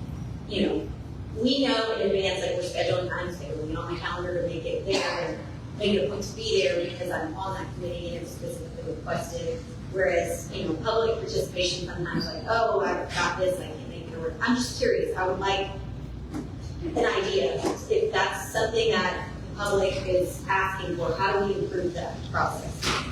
We know in advance, like we're scheduling times, we're on my calendar to make it there and make it a point to be there because I'm on that committee and it's specifically requested. Whereas, public participation sometimes like, oh, I've got this, I can't make it work. I'm just curious. I would like an idea if that's something that the public is asking for. How do we improve that process?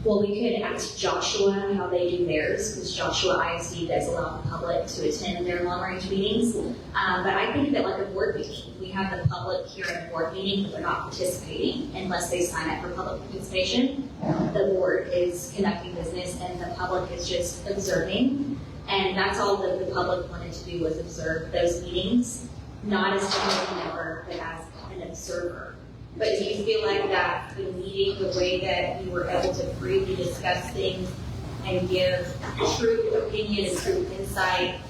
Well, we could ask Joshua how they do theirs, because Joshua ISD does allow the public to attend their long-range meetings. But I think that like a board meeting, we have the public here at a board meeting, but they're not participating unless they sign up for public participation. The board is conducting business and the public is just observing. And that's all that the public wanted to do was observe those meetings, not as a committee member, but as an observer. But do you feel like that the meeting, the way that you were able to freely discuss things and give true opinion and true insight,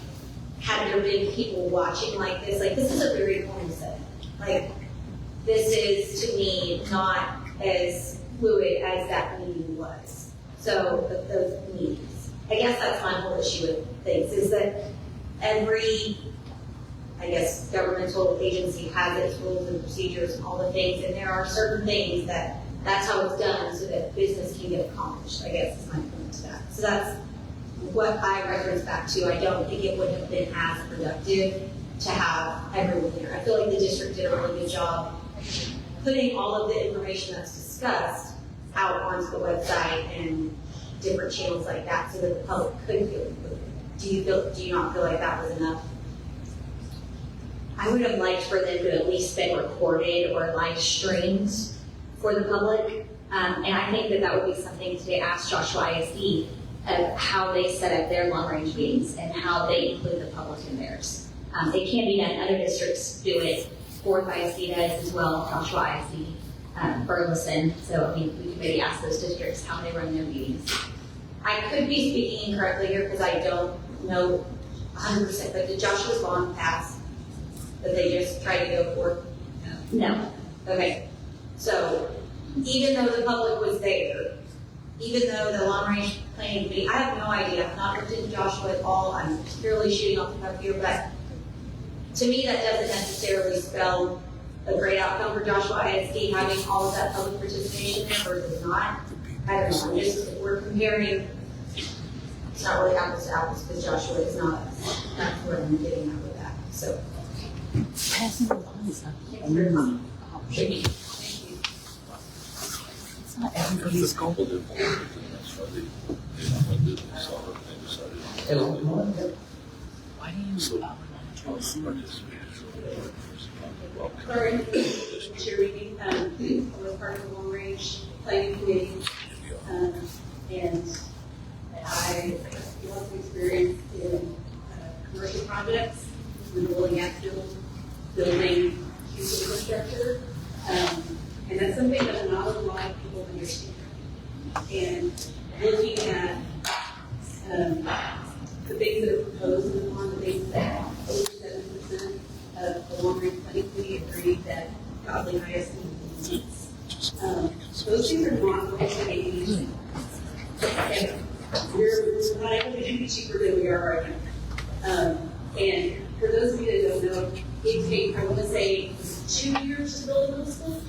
had there been people watching like this? Like, this is a very important setting. Like, this is, to me, not as fluid as that meeting was. So, the meetings. I guess that's my whole issue with things, is that every governmental agency has its rules and procedures and all the things, and there are certain things that's how it's done so that business can get accomplished, I guess is my point to that. So that's what I reference back to. I don't think it would have been as productive to have everyone there. I feel like the district did a really good job putting all of the information that's discussed out onto the website and different channels like that so that the public could feel included. Do you not feel like that was enough? I would have liked for them to at least been recorded or live streamed for the public. And I think that would be something to ask Joshua ISD of how they set up their long-range meetings and how they include the public in theirs. It can be done. Other districts do it. Fourth ISD does as well, Joshua ISD, Burleson. So we could maybe ask those districts how they run their meetings. I could be speaking incorrectly here because I don't know 100%, but did Joshua's bond pass that they just tried to go for? No. Okay. So even though the public was there, even though the long-range planning committee, I have no idea. I've not looked into Joshua at all. I'm purely shooting off the cuff here, but to me that doesn't necessarily spell a great outcome for Joshua ISD having all of that public participation there versus not. I don't know, I'm just, if we're comparing, it's not really apples to apples, because Joshua is not, that's where I'm getting at with that, so. It's not everybody's goal. Why do you? Sorry, chair meeting, I was part of the long range planning committee, and I have lots of experience in commercial projects, in the oil and gas field, building huge infrastructure, and that's something that not a lot of people understand. And looking at the things that are proposed in the bond, the things that over 7% of the long range planning committee agreed that Godley ISD needs. Those things are not going to be, we're not able to do cheaper than we are right now. And for those of you that don't know, it takes, I want to say, 2 years to build a middle school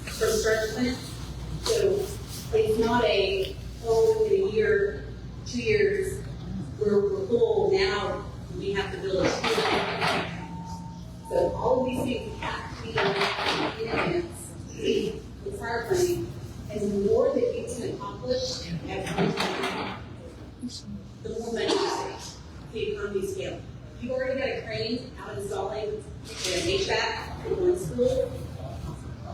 from start to finish. So it's not a, oh, in a year, 2 years, we're full, now we have to build a school. So all of these things have to be done in advance with prior planning, and the more that you can accomplish at one time, the more money you save. The economy scale. If you've already got a crane out installing an HVAC in one school,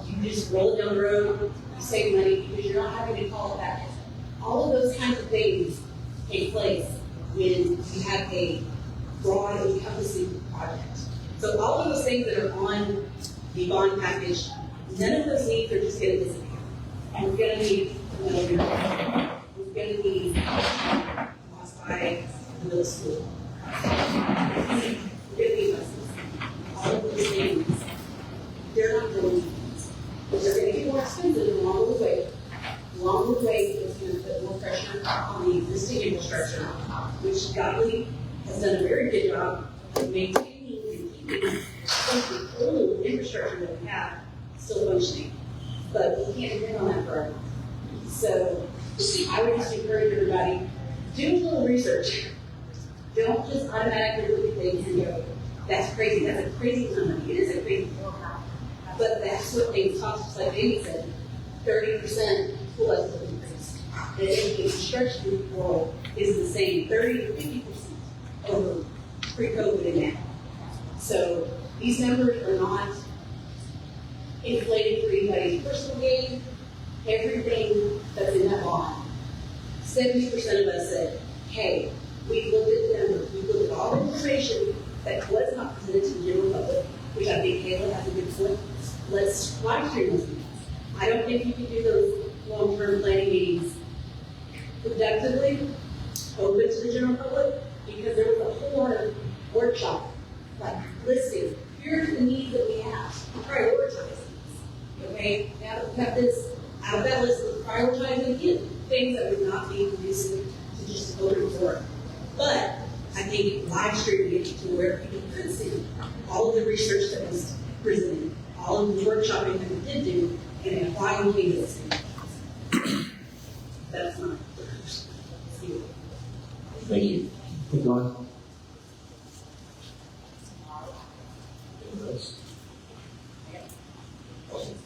you just roll it down the road, you save money because you're not having to call it back. All of those kinds of things take place when you have a broad encompassing project. So all of those things that are on the bond package, none of those needs are just going to disappear. And we're going to need another year. We're going to need lost by the middle school. We're going to need buses. All of those things, they're not going to but they're going to get more expensive along the way. Along the way, it's going to put more pressure on the existing infrastructure, which Godley has done a very good job of maintaining and keeping the old infrastructure that we have still functioning. But we can't depend on that forever. So I would just encourage everybody, do a little research. Don't just automatically look at things and go, that's crazy. That's a crazy number. It is a crazy number. But that's what things cost, just like Amy said, 30% plus the increase. The construction world is the same, 30 to 50% over pre-COVID and now. So these numbers are not inflated for anybody's personal gain. Everything that's in that bond, 70% of us said, hey, we looked at the numbers, we looked at all the information that was not presented to the general public, which I think Kayla has a good point. Let's live stream those meetings. I don't think you can do those long-term planning meetings productively, open to the general public, because there was a whole lot of workshop, like listing, here's the needs that we have, prioritize these. Okay, now that we have this, out of that list, let's prioritize again, things that would not be conducive to just open forum. But I think live streaming it to where people could see all of the research that was presented, all of the workshopping that we did do, and applying things. That's my Thank you. Keep going. Anyone else? Awesome.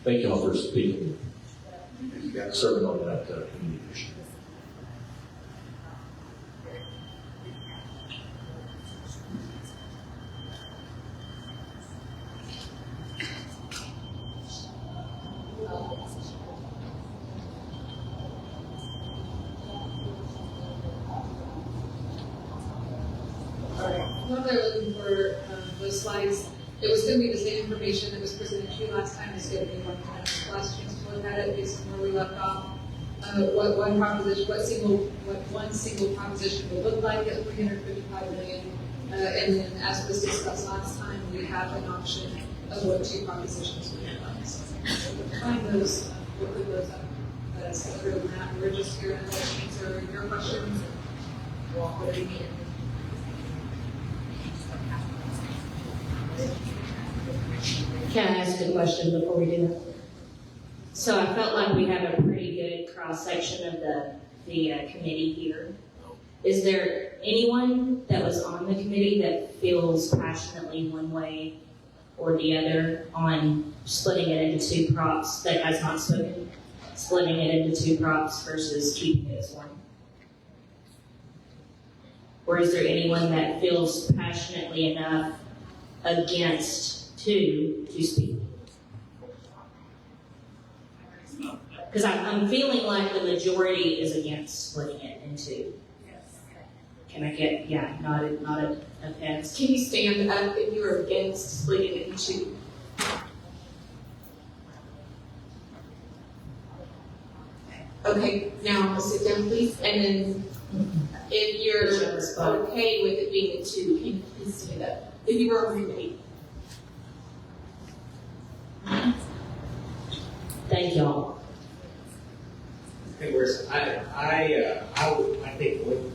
Thank you all for speaking. Serving on that community commission. While they're looking for those slides, it was going to be the same information that was presented to you last time. It's going to be one last chance to look at it based on where we left off. What one single proposition would look like at $355 million, and then as was discussed last time, we have an option of what two propositions would look like. So we'll find those, we'll put those up as a road map. We're just here to answer your questions and walk whatever you need. Can I ask a question before we do that? So I felt like we have a pretty good cross-section of the committee here. Is there anyone that was on the committee that feels passionately one way or the other on splitting it into two props that has not spoken? Splitting it into two props versus keeping it as one? Or is there anyone that feels passionately enough against two to speak? Because I'm feeling like the majority is against splitting it into. Can I get, not a offense? Can you stand up if you're against splitting it into two? Okay, now sit down, please, and then if you're okay with it being a two, can you please stand up? If you were on the committee. Thank y'all. Hey, Marissa, I think one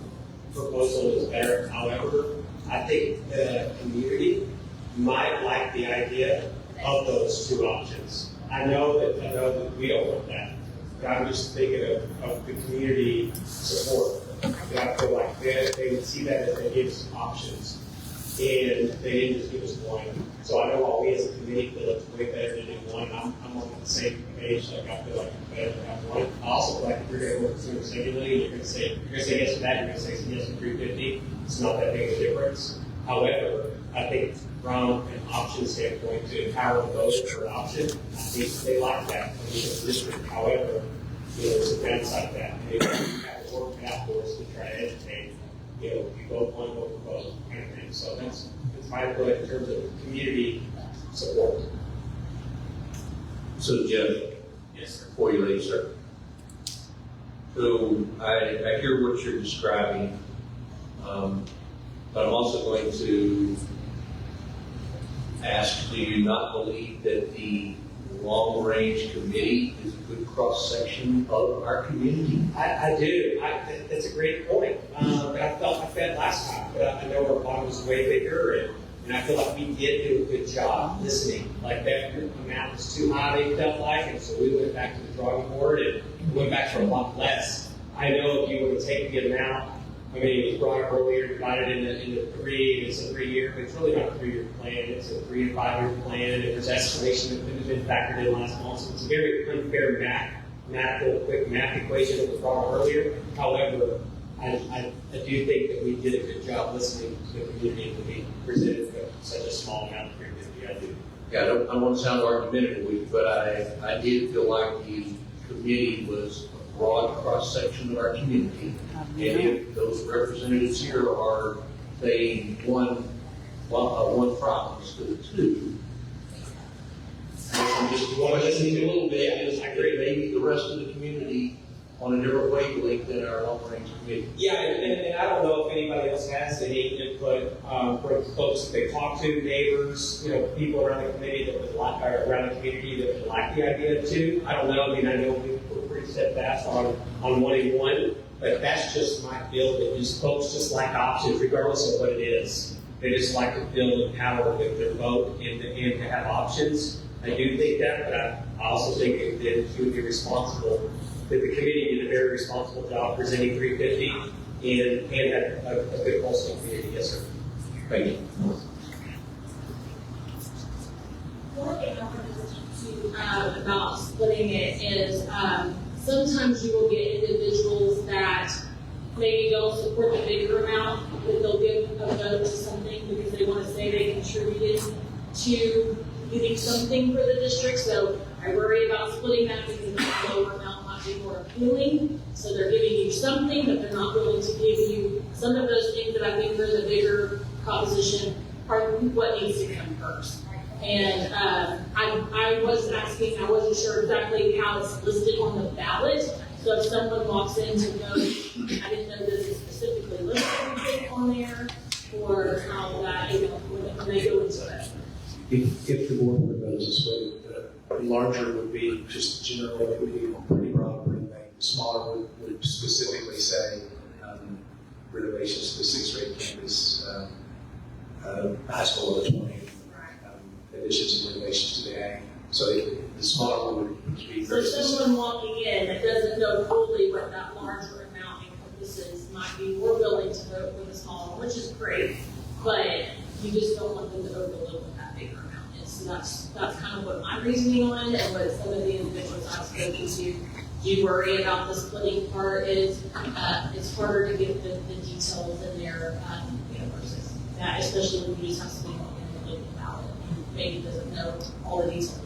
proposal is better. However, I think the community might like the idea of those two options. I know that we don't want that, but I'm just thinking of the community support. I feel like they would see that as they give us options, and they didn't just give us one. So I know while we as a committee feel it's way better to do one, I'm on the same page. Like I feel like it's better to have one. I also feel like if you're going to work through singularly, you're going to say yes to that, you're going to say yes to 350. It's not that big a difference. However, I think from an option standpoint, to empower those for an option, I think they like that in the district. However, there's a downside to that. And if you have to work it out for us to try to educate, you vote one, vote for both, kind of thing. So that's my input in terms of community support. So Jeff, Yes, sir. before you leave, sir. So I hear what you're describing, but I'm also going to ask, do you not believe that the long-range committee is a good cross-section of our community? I do. That's a great point. But I felt that last time. But I know our bottom was way bigger, and I feel like we did do a good job listening. Like that amount was too high, they felt like, and so we went back to the drawing board and went back for a lot less. I know if you were to take the amount, I mean, it was brought up earlier, divided into three, and it's a 3-year, but it's really not a 3-year plan, it's a 3 to 5 year plan, and there's escalation that could have been factored in last month, so it's a very unfair quick math equation that was brought up earlier. However, I do think that we did a good job listening to the community when we presented such a small amount of 350. I do. Yeah, I don't want to sound argumentative, but I did feel like the committee was a broad cross-section of our community. And if those representatives here are saying one problem instead of two, I'm just listening a little bit, is maybe the rest of the community on a different wavelength than our long-range committee. Yeah, and I don't know if anybody else has any input from folks that they talk to, neighbors, people around the committee that would like, or around the community that would like the idea of two. I don't know. I mean, I know we're pretty steadfast on 1-in-1, but that's just my feel that these folks just like options, regardless of what it is. They just like to feel empowered with their vote and to have options. I do think that, but I also think that you would be responsible. That the committee did a very responsible job presenting 350 and had a good pulse on community. Yes, sir. Thank you. One thing I wanted to about splitting it is sometimes you will get individuals that maybe don't support the bigger amount, but they'll give a vote to something because they want to say they contributed to getting something for the district. So I worry about splitting that because it's a lower amount might be more appealing. So they're giving you something, but they're not willing to give you some of those things that I think are the bigger proposition are what needs to come first. And I was asking, I wasn't sure exactly how it's listed on the ballot. So if someone walks in to vote, I didn't know that it specifically listed anything on there, or how that, when they go into it. If the board proposes this way, the larger would be just generally, it would be pretty broad, pretty vague. Smaller would specifically say renovations to the 6th grade campus, high school of 20, additions and renovations to the ag. So the smaller one would be So very specific. someone walking in that doesn't know fully what that larger amount encompasses might be more willing to vote for the smaller one, which is great, but you just don't want them to overlook what that bigger amount is. So that's kind of what my reasoning on it, and what some of the individuals I've spoken to do worry about the splitting part is, it's harder to get the details in there, versus that, especially when you just have somebody walking in the local ballot who maybe doesn't know all the details.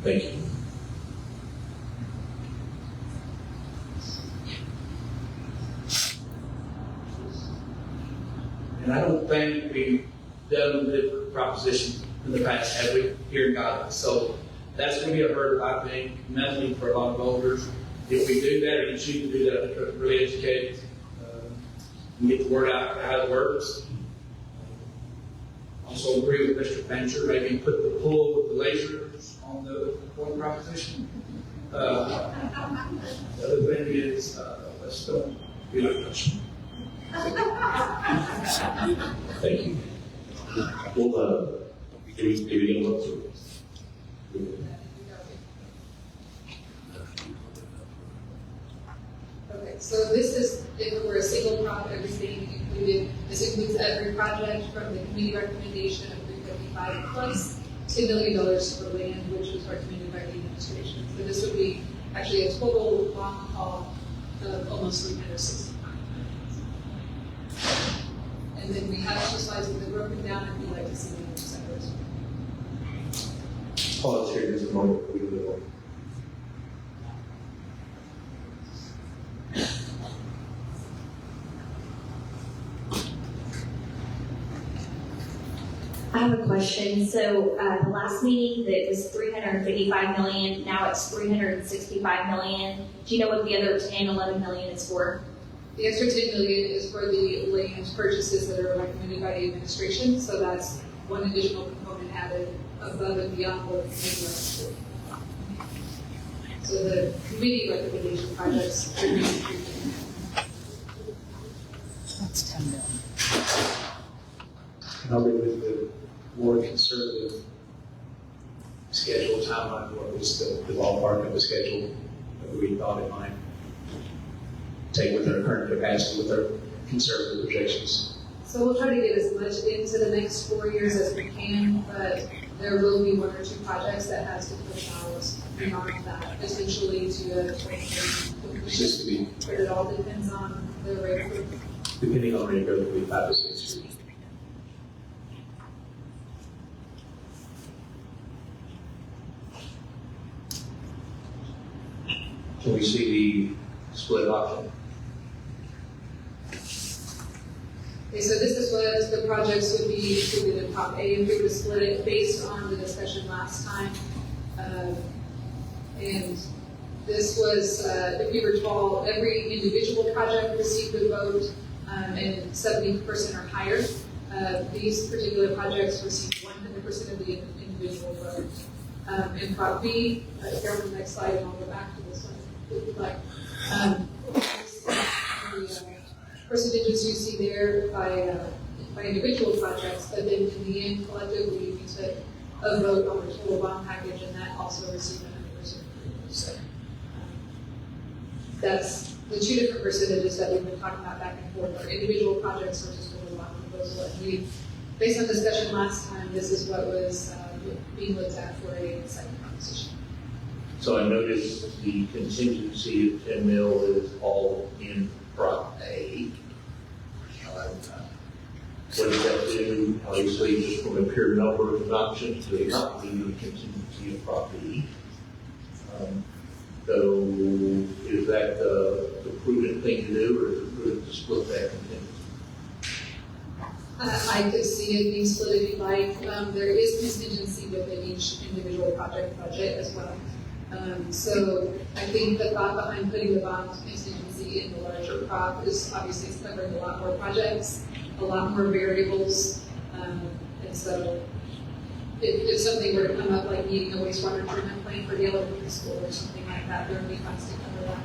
Thank you. And I don't think we've done the proposition in the past, have we, here in Godley? So that's going to be a hurdle, I think, mentally for a lot of voters. If we do that, or you choose to do that, to really educate and get the word out how it works. Also agree with Mr. Fancher, maybe put the pull with the lasers on the one proposition. The other thing is, let's don't be like Russia. Thank you. Well, do we look through? Okay, so this is, if we're a single project, everything included, this includes every project from the committee recommendation of 355 plus $2 million for land, which was recommended by the administration. So this would be actually a total long haul of almost 365. And then we have 2 slides with it broken down, if you'd like to see them separate. Pause here just a moment. We will. I have a question. So the last meeting that was 355 million, now it's 365 million. Do you know what the other 10, 11 million is for? The extra 10 million is for the land purchases that are recommended by the administration. So that's one additional component added above and beyond what the committee recommended. So the committee recommendation projects are being treated. That's 10 million. And I'll be with the more conservative schedule timeline, or at least the ballpark of the schedule that we thought it might take with our current capacity, with our conservative projections. So we'll try to get as much into the next 4 years as we can, but there will be 1 or 2 projects that has to push out beyond that, essentially to a 2030 Just to be, but it all depends on the rate of growth. depending on rate growth, it'll be 5 to 6 years. Can we see the split option? Okay, so this is what the projects would be included in Prop A if we were to split it based on the discussion last time. And this was, if you recall, every individual project received a vote, and 70% or higher. These particular projects received 100% of the individual vote. In Prop B, go to the next slide and I'll go back to this one if you'd like. Percentages you see there by individual projects, but then in the end, collectively, we took a vote on the total bond package, and that also received 100% approval. So that's the 2 different percentages that we've been talking about back and forth, are individual projects versus total bond proposal. And we, based on discussion last time, this is what was being looked at for a second proposition. So I noticed the contingency of 10 mil is all in Prop A. What does that do? Obviously, just from a pure numbers and options, they not need the contingency of Prop B. So is that the prudent thing to do, or is it prudent to split that contingency? I could see it being split if you like. There is contingency within each individual project budget as well. So I think the thought behind putting the bond contingency in the larger prop is obviously it's covering a lot more projects, a lot more variables. And so if something were to come up like needing a wastewater treatment plant for the elementary school or something like that, there would be funds to cover that.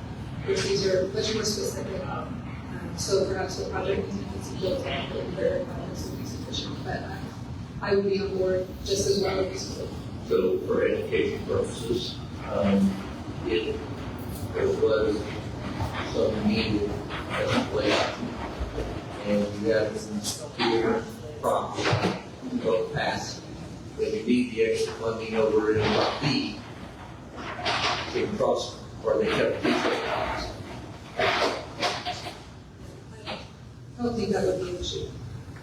Which these are much more specific. So perhaps the project contingency built in for various projects would be sufficient. But I would be on board just as well with this. So for education purposes, there was some needed escalation. And you have some clear property, both pass. If you need the extra funding over in Block B, they cross, or they have to cross. I don't think that would be an issue.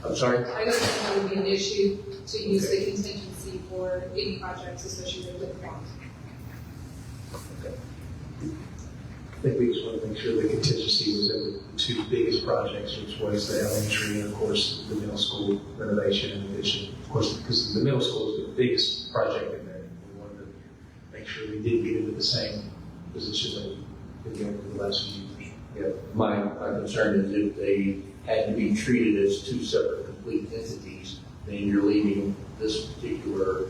I'm sorry? I don't think that would be an issue to use the contingency for any projects associated with the bond. I think we just want to make sure the contingency was in the two biggest projects, which was the elementary and, of course, the middle school renovation and addition. Of course, because the middle school is the biggest project in there. We wanted to make sure we didn't get into the same position that we've been in for the last few years. Yeah, my concern is if they had to be treated as two separate complete entities, then you're leaving this particular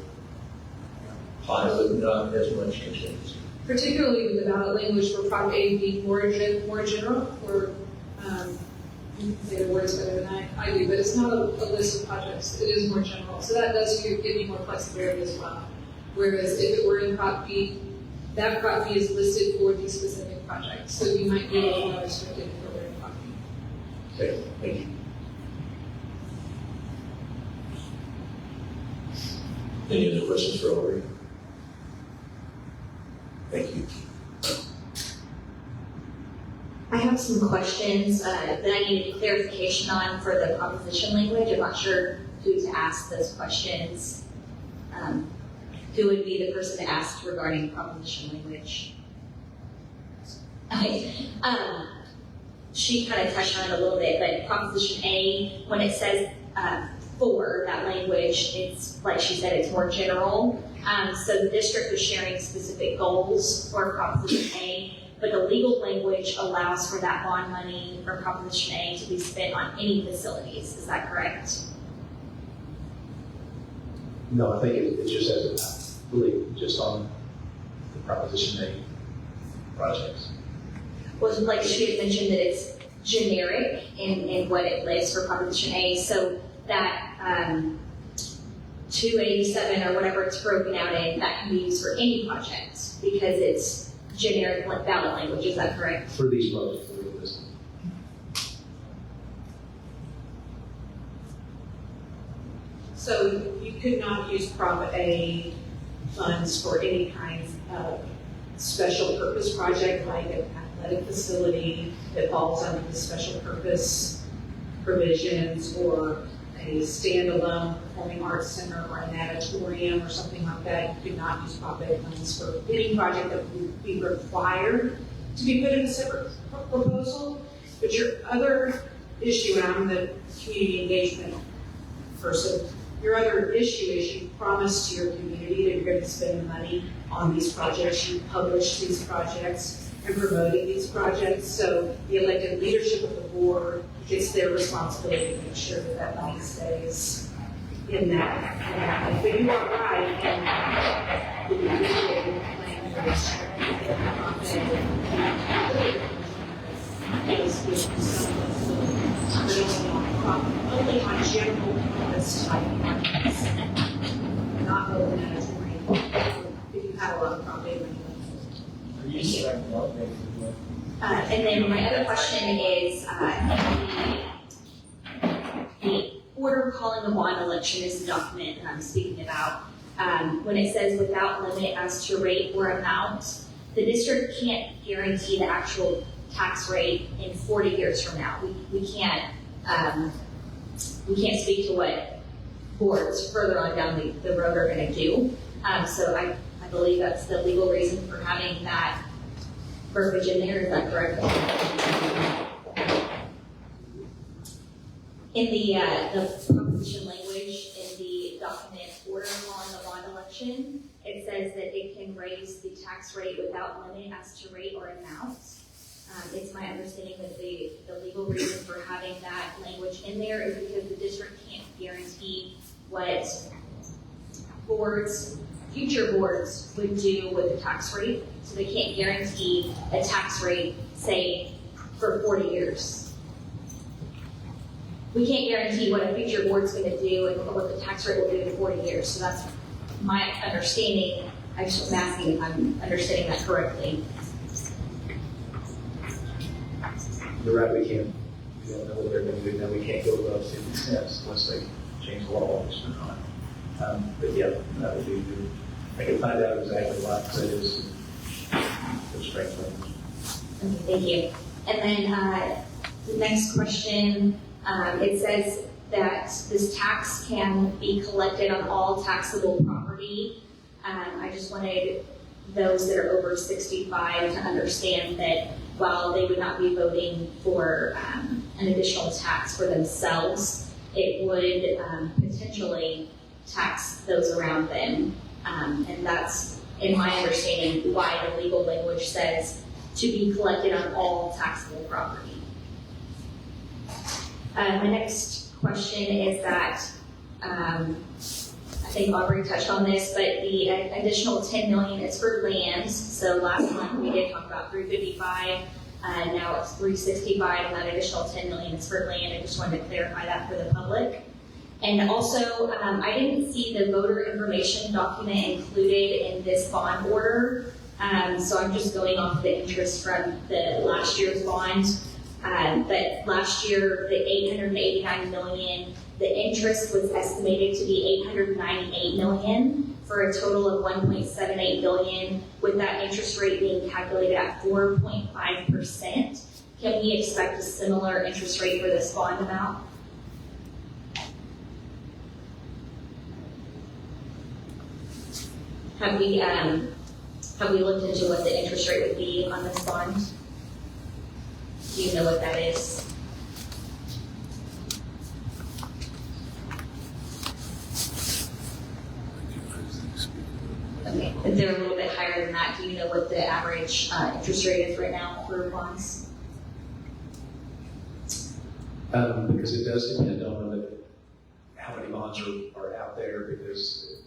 pile with not as much contingency. Particularly with the ballot language for Prop A being more general, or, say the words better than I do, but it's not a list of projects, it is more general. So that does give you more flexibility as well. Whereas if it were in Prop B, that Prop B is listed for these specific projects, so you might be a little more restricted if it were in Prop B. Okay, thank you. Any other questions for Lori? Thank you. I have some questions that I need clarification on for the proposition language. I'm not sure who to ask those questions. Who would be the person to ask regarding proposition language? Okay. She kind of touched on it a little bit, but proposition A, when it says for that language, it's like she said, it's more general. So the district is sharing specific goals for Proposition A, but the legal language allows for that bond money for Proposition A to be spent on any facilities. Is that correct? No, I think it just has, I believe, just on the Proposition A projects. Well, like she had mentioned that it's generic in what it lists for Proposition A, so that 287 or whatever it's broken out in, that can be used for any project because it's generic ballot language. Is that correct? For these projects that we're listing. So you could not use Prop A funds for any kind of special purpose project like an athletic facility that falls under the special purpose provisions, or a standalone performing arts center or an auditorium or something like that. You could not use Prop A funds for any project that would be required to be put in a separate proposal. But your other issue, and I'm the community engagement person, your other issue is you promised to your community that you're going to spend money on these projects. You published these projects and promoted these projects. So the elected leadership of the board, it's their responsibility to make sure that that money stays in that. But you are right, and the legal language is only on general purpose type projects, not open auditorium. If you have a lot of property. And then my other question is, the order calling a bond election is the document that I'm speaking about. When it says without limit as to rate or amount, the district can't guarantee the actual tax rate in 40 years from now. We can't speak to what boards further on down the road are going to do. So I believe that's the legal reason for having that verbiage in there. Is that correct? In the proposition language in the document order calling a bond election, it says that it can raise the tax rate without limit as to rate or amount. It's my understanding that the legal reason for having that language in there is because the district can't guarantee what future boards would do with the tax rate. So they can't guarantee a tax rate, say, for 40 years. We can't guarantee what a future board's going to do and what the tax rate will do in 40 years. So that's my understanding. I just was asking if I'm understanding that correctly. You're right, we can't, we don't know what they're going to do, now we can't go above 50 cents unless they change the law, which they're not. But yeah, that would be good. I can find out exactly what that is. The strength of it. Okay, thank you. And then the next question, it says that this tax can be collected on all taxable property. I just wanted those that are over 65 to understand that while they would not be voting for an additional tax for themselves, it would potentially tax those around them. And that's, in my understanding, why the legal language says to be collected on all taxable property. My next question is that, I think Aubrey touched on this, but the additional 10 million is for lands. So last month we did talk about 355, now it's 365, and that additional 10 million is for land. I just wanted to clarify that for the public. And also, I didn't see the voter information document included in this bond order. So I'm just going off the interest from the last year's bond. But last year, the 889 million, the interest was estimated to be 898 million for a total of 1.78 billion, with that interest rate being calculated at 4.5%. Can we expect a similar interest rate for this bond amount? Have we looked into what the interest rate would be on this bond? Do you know what that is? Okay, if they're a little bit higher than that, do you know what the average interest rate is right now for bonds? Because it does depend on how many bonds are out there, because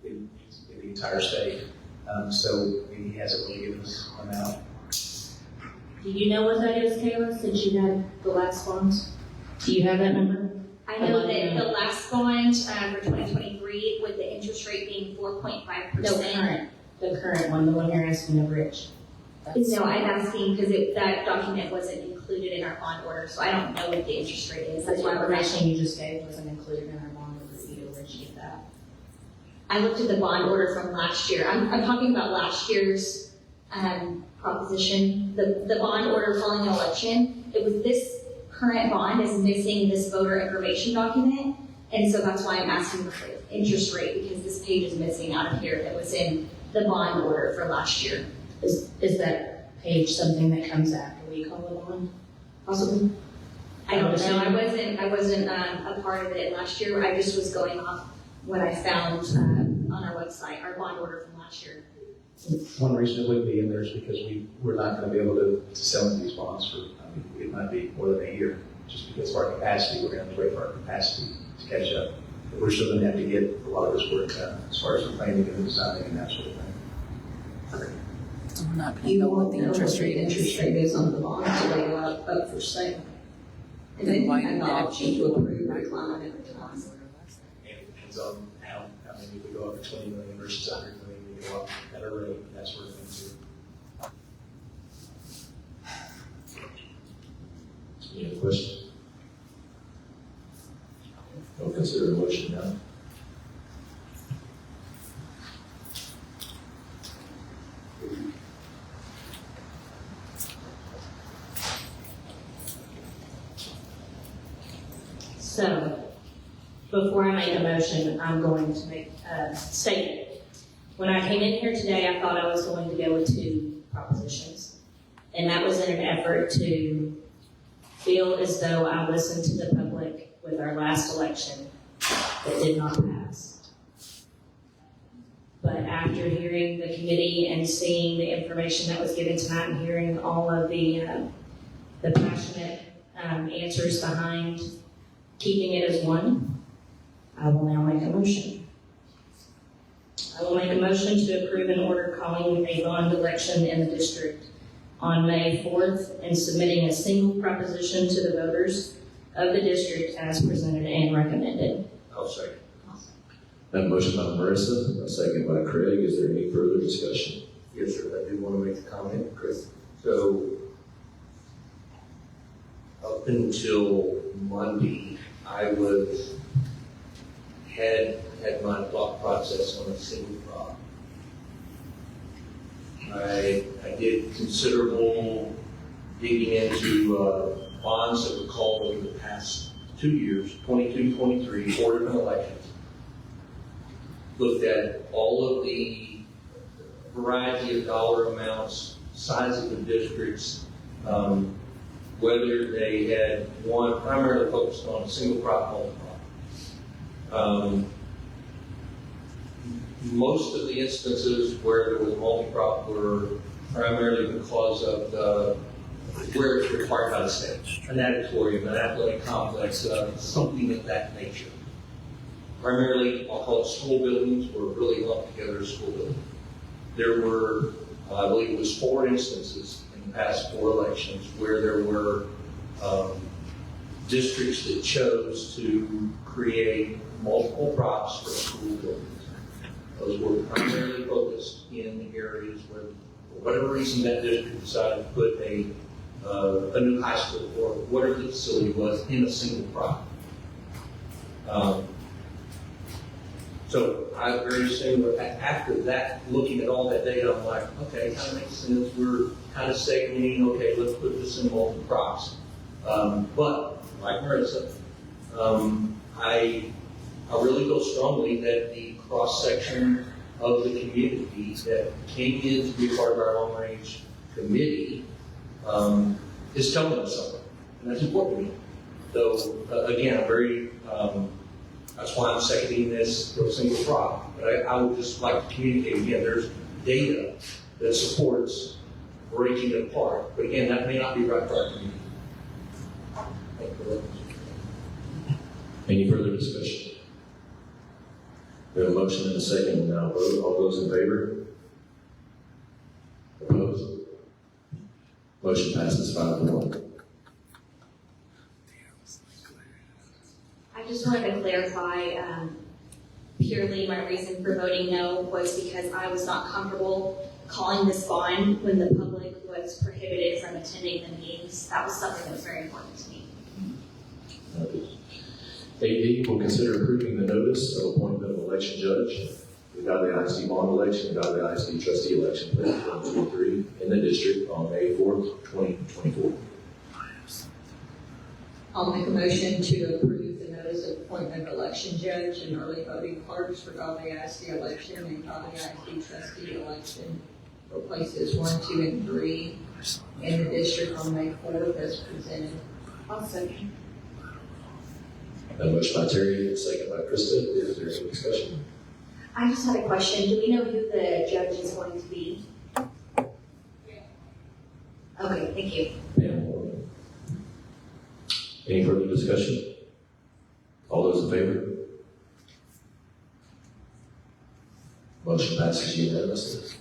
in the entire state. So he hasn't really given us an amount. Do you know what that is, Kayla, since you had the last bond? Do you have that number? I know that the last bond for 2023, with the interest rate being 4.5%. No, the current one, the one you're asking of Rich. No, I'm asking because that document wasn't included in our bond order, so I don't know what the interest rate is. That's why the information you just gave wasn't included in our bond order either. Where'd you get that? I looked at the bond order from last year. I'm talking about last year's proposition. The bond order following the election, it was this current bond is missing this voter information document, and so that's why I'm asking for interest rate, because this page is missing out of here that was in the bond order for last year. Is that page something that comes after we call a bond? Possibly. I don't know. I wasn't a part of it last year. I just was going off what I found on our website, our bond order from last year. One reason it wouldn't be in there is because we're not going to be able to sell these bonds for, it might be more than a year, just because of our capacity. We're going to have to wait for our capacity to catch up. But we're still going to have to get a lot of this work done as far as the planning and designing and that sort of thing. So we're not You want the interest rate is on the bond to lay it up for sale. And then you have the option to approve or decline every time. And it depends on how many we go up to 20 million versus 100 million, we go up at a rate, and that's where we're going to. Any other questions? I'll consider a motion now. So, before I make a motion, I'm going to make a statement. When I came in here today, I thought I was going to go with 2 propositions. And that was in an effort to feel as though I listened to the public with our last election that did not pass. But after hearing the committee and seeing the information that was given tonight and hearing all of the passionate answers behind keeping it as 1, I will now make a motion. I will make a motion to approve an order calling a bond election in the district on May 4th and submitting a single proposition to the voters of the district as presented and recommended. I'll second. That motion by Marissa, a second by Craig. Is there any further discussion? Yes, sir, I do want to make a comment, Chris. So, up until Monday, I had my thought process on a single crop. I did considerable digging into bonds that were called over the past 2 years, 22, 23, 4 different elections. Looked at all of the variety of dollar amounts, size of the districts, whether they had one primarily focused on single crop, multi-crop. Most of the instances where there was multi-crop were primarily because of where it's required by the state, an auditorium, an athletic complex, something of that nature. Primarily, I'll call it school buildings, were really lumped together as school buildings. There were, I believe it was 4 instances in the past 4 elections where there were districts that chose to create multiple props for school buildings. Those were primarily focused in areas where, for whatever reason, that district decided to put a new high school or whatever the facility was in a single prop. So I very soon, after that, looking at all that data, I'm like, okay, it kind of makes sense. We're kind of segmenting, okay, let's put this in multiple props. But, like Marissa, I really feel strongly that the cross-section of the community that came in to be part of our long-range committee is telling us something, and that's important to me. So, again, I'm very, that's why I'm seconding this for a single crop. But I would just like to communicate again, there's data that supports breaking it apart. But again, that may not be right for our community. Thank you. Any further discussion? We have a motion and a second. Now vote. All those in favor? Opposed? Motion passes 5-1. I just wanted to clarify, purely my reason for voting no was because I was not comfortable calling this bond when the public was prohibited from attending the meetings. That was something that was very important to me. AD will consider approving the notice of appointment of election judge, the Godley ISD bond election, and Godley ISD trustee election, placed 1, 2, 3 in the district on May 4th, 2024. I'll make a motion to approve the notice of appointment of election judge and early voting clerks for Godley ISD election and Godley ISD trustee election for places 1, 2, and 3 in the district on May 4th as presented. I'll second. A motion by Terry, second by Krista. Is there any discussion? I just had a question. Do we know who the judge is going to be? Okay, thank you. Pam, any further discussion? All those in favor? Motion passes unanimously.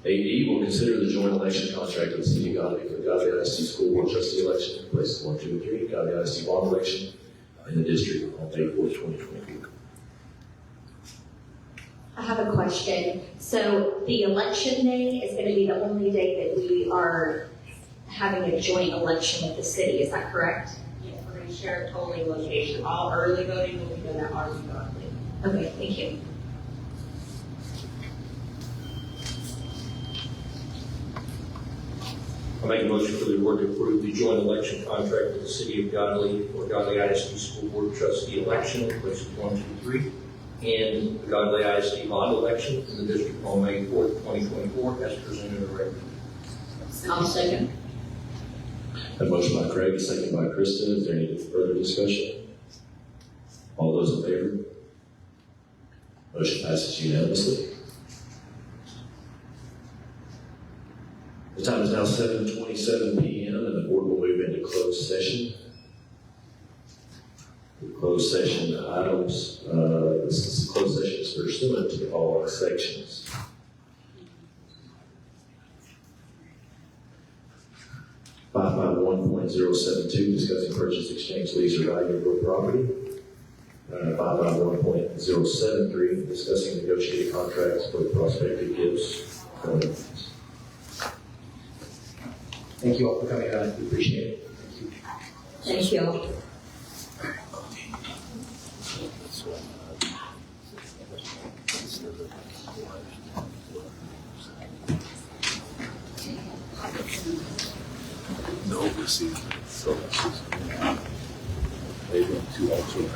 AD will consider the joint election contract of the City of Godley for the Godley ISD School Board Trustee election, places 1, 2, and 3, Godley ISD bond election in the district on May 4th, 2024. I have a question. So the election day is going to be the only day that we are having a joint election with the city, is that correct? Yes, we're going to share a polling location. All early voting will be done at ours in Godley. Okay, thank you. I make a motion for the board to approve the joint election contract with the City of Godley for Godley ISD School Board Trustee election, places 1, 2, 3, and the Godley ISD bond election in the district on May 4th, 2024, as presented in the record. I'll second. A motion by Craig, second by Krista. Is there any further discussion? All those in favor? Motion passes unanimously. The time is now 7:27 p.m. and the board will move into closed session. The closed session items, this closed session is pursuant to the following sections. (551.072) discussing purchase, exchange, lease, or value of real property. 551.073, discussing negotiated contracts for prospective gifts. Thank you all for coming out. We appreciate it. Thank you all. No, we see. So they went to also.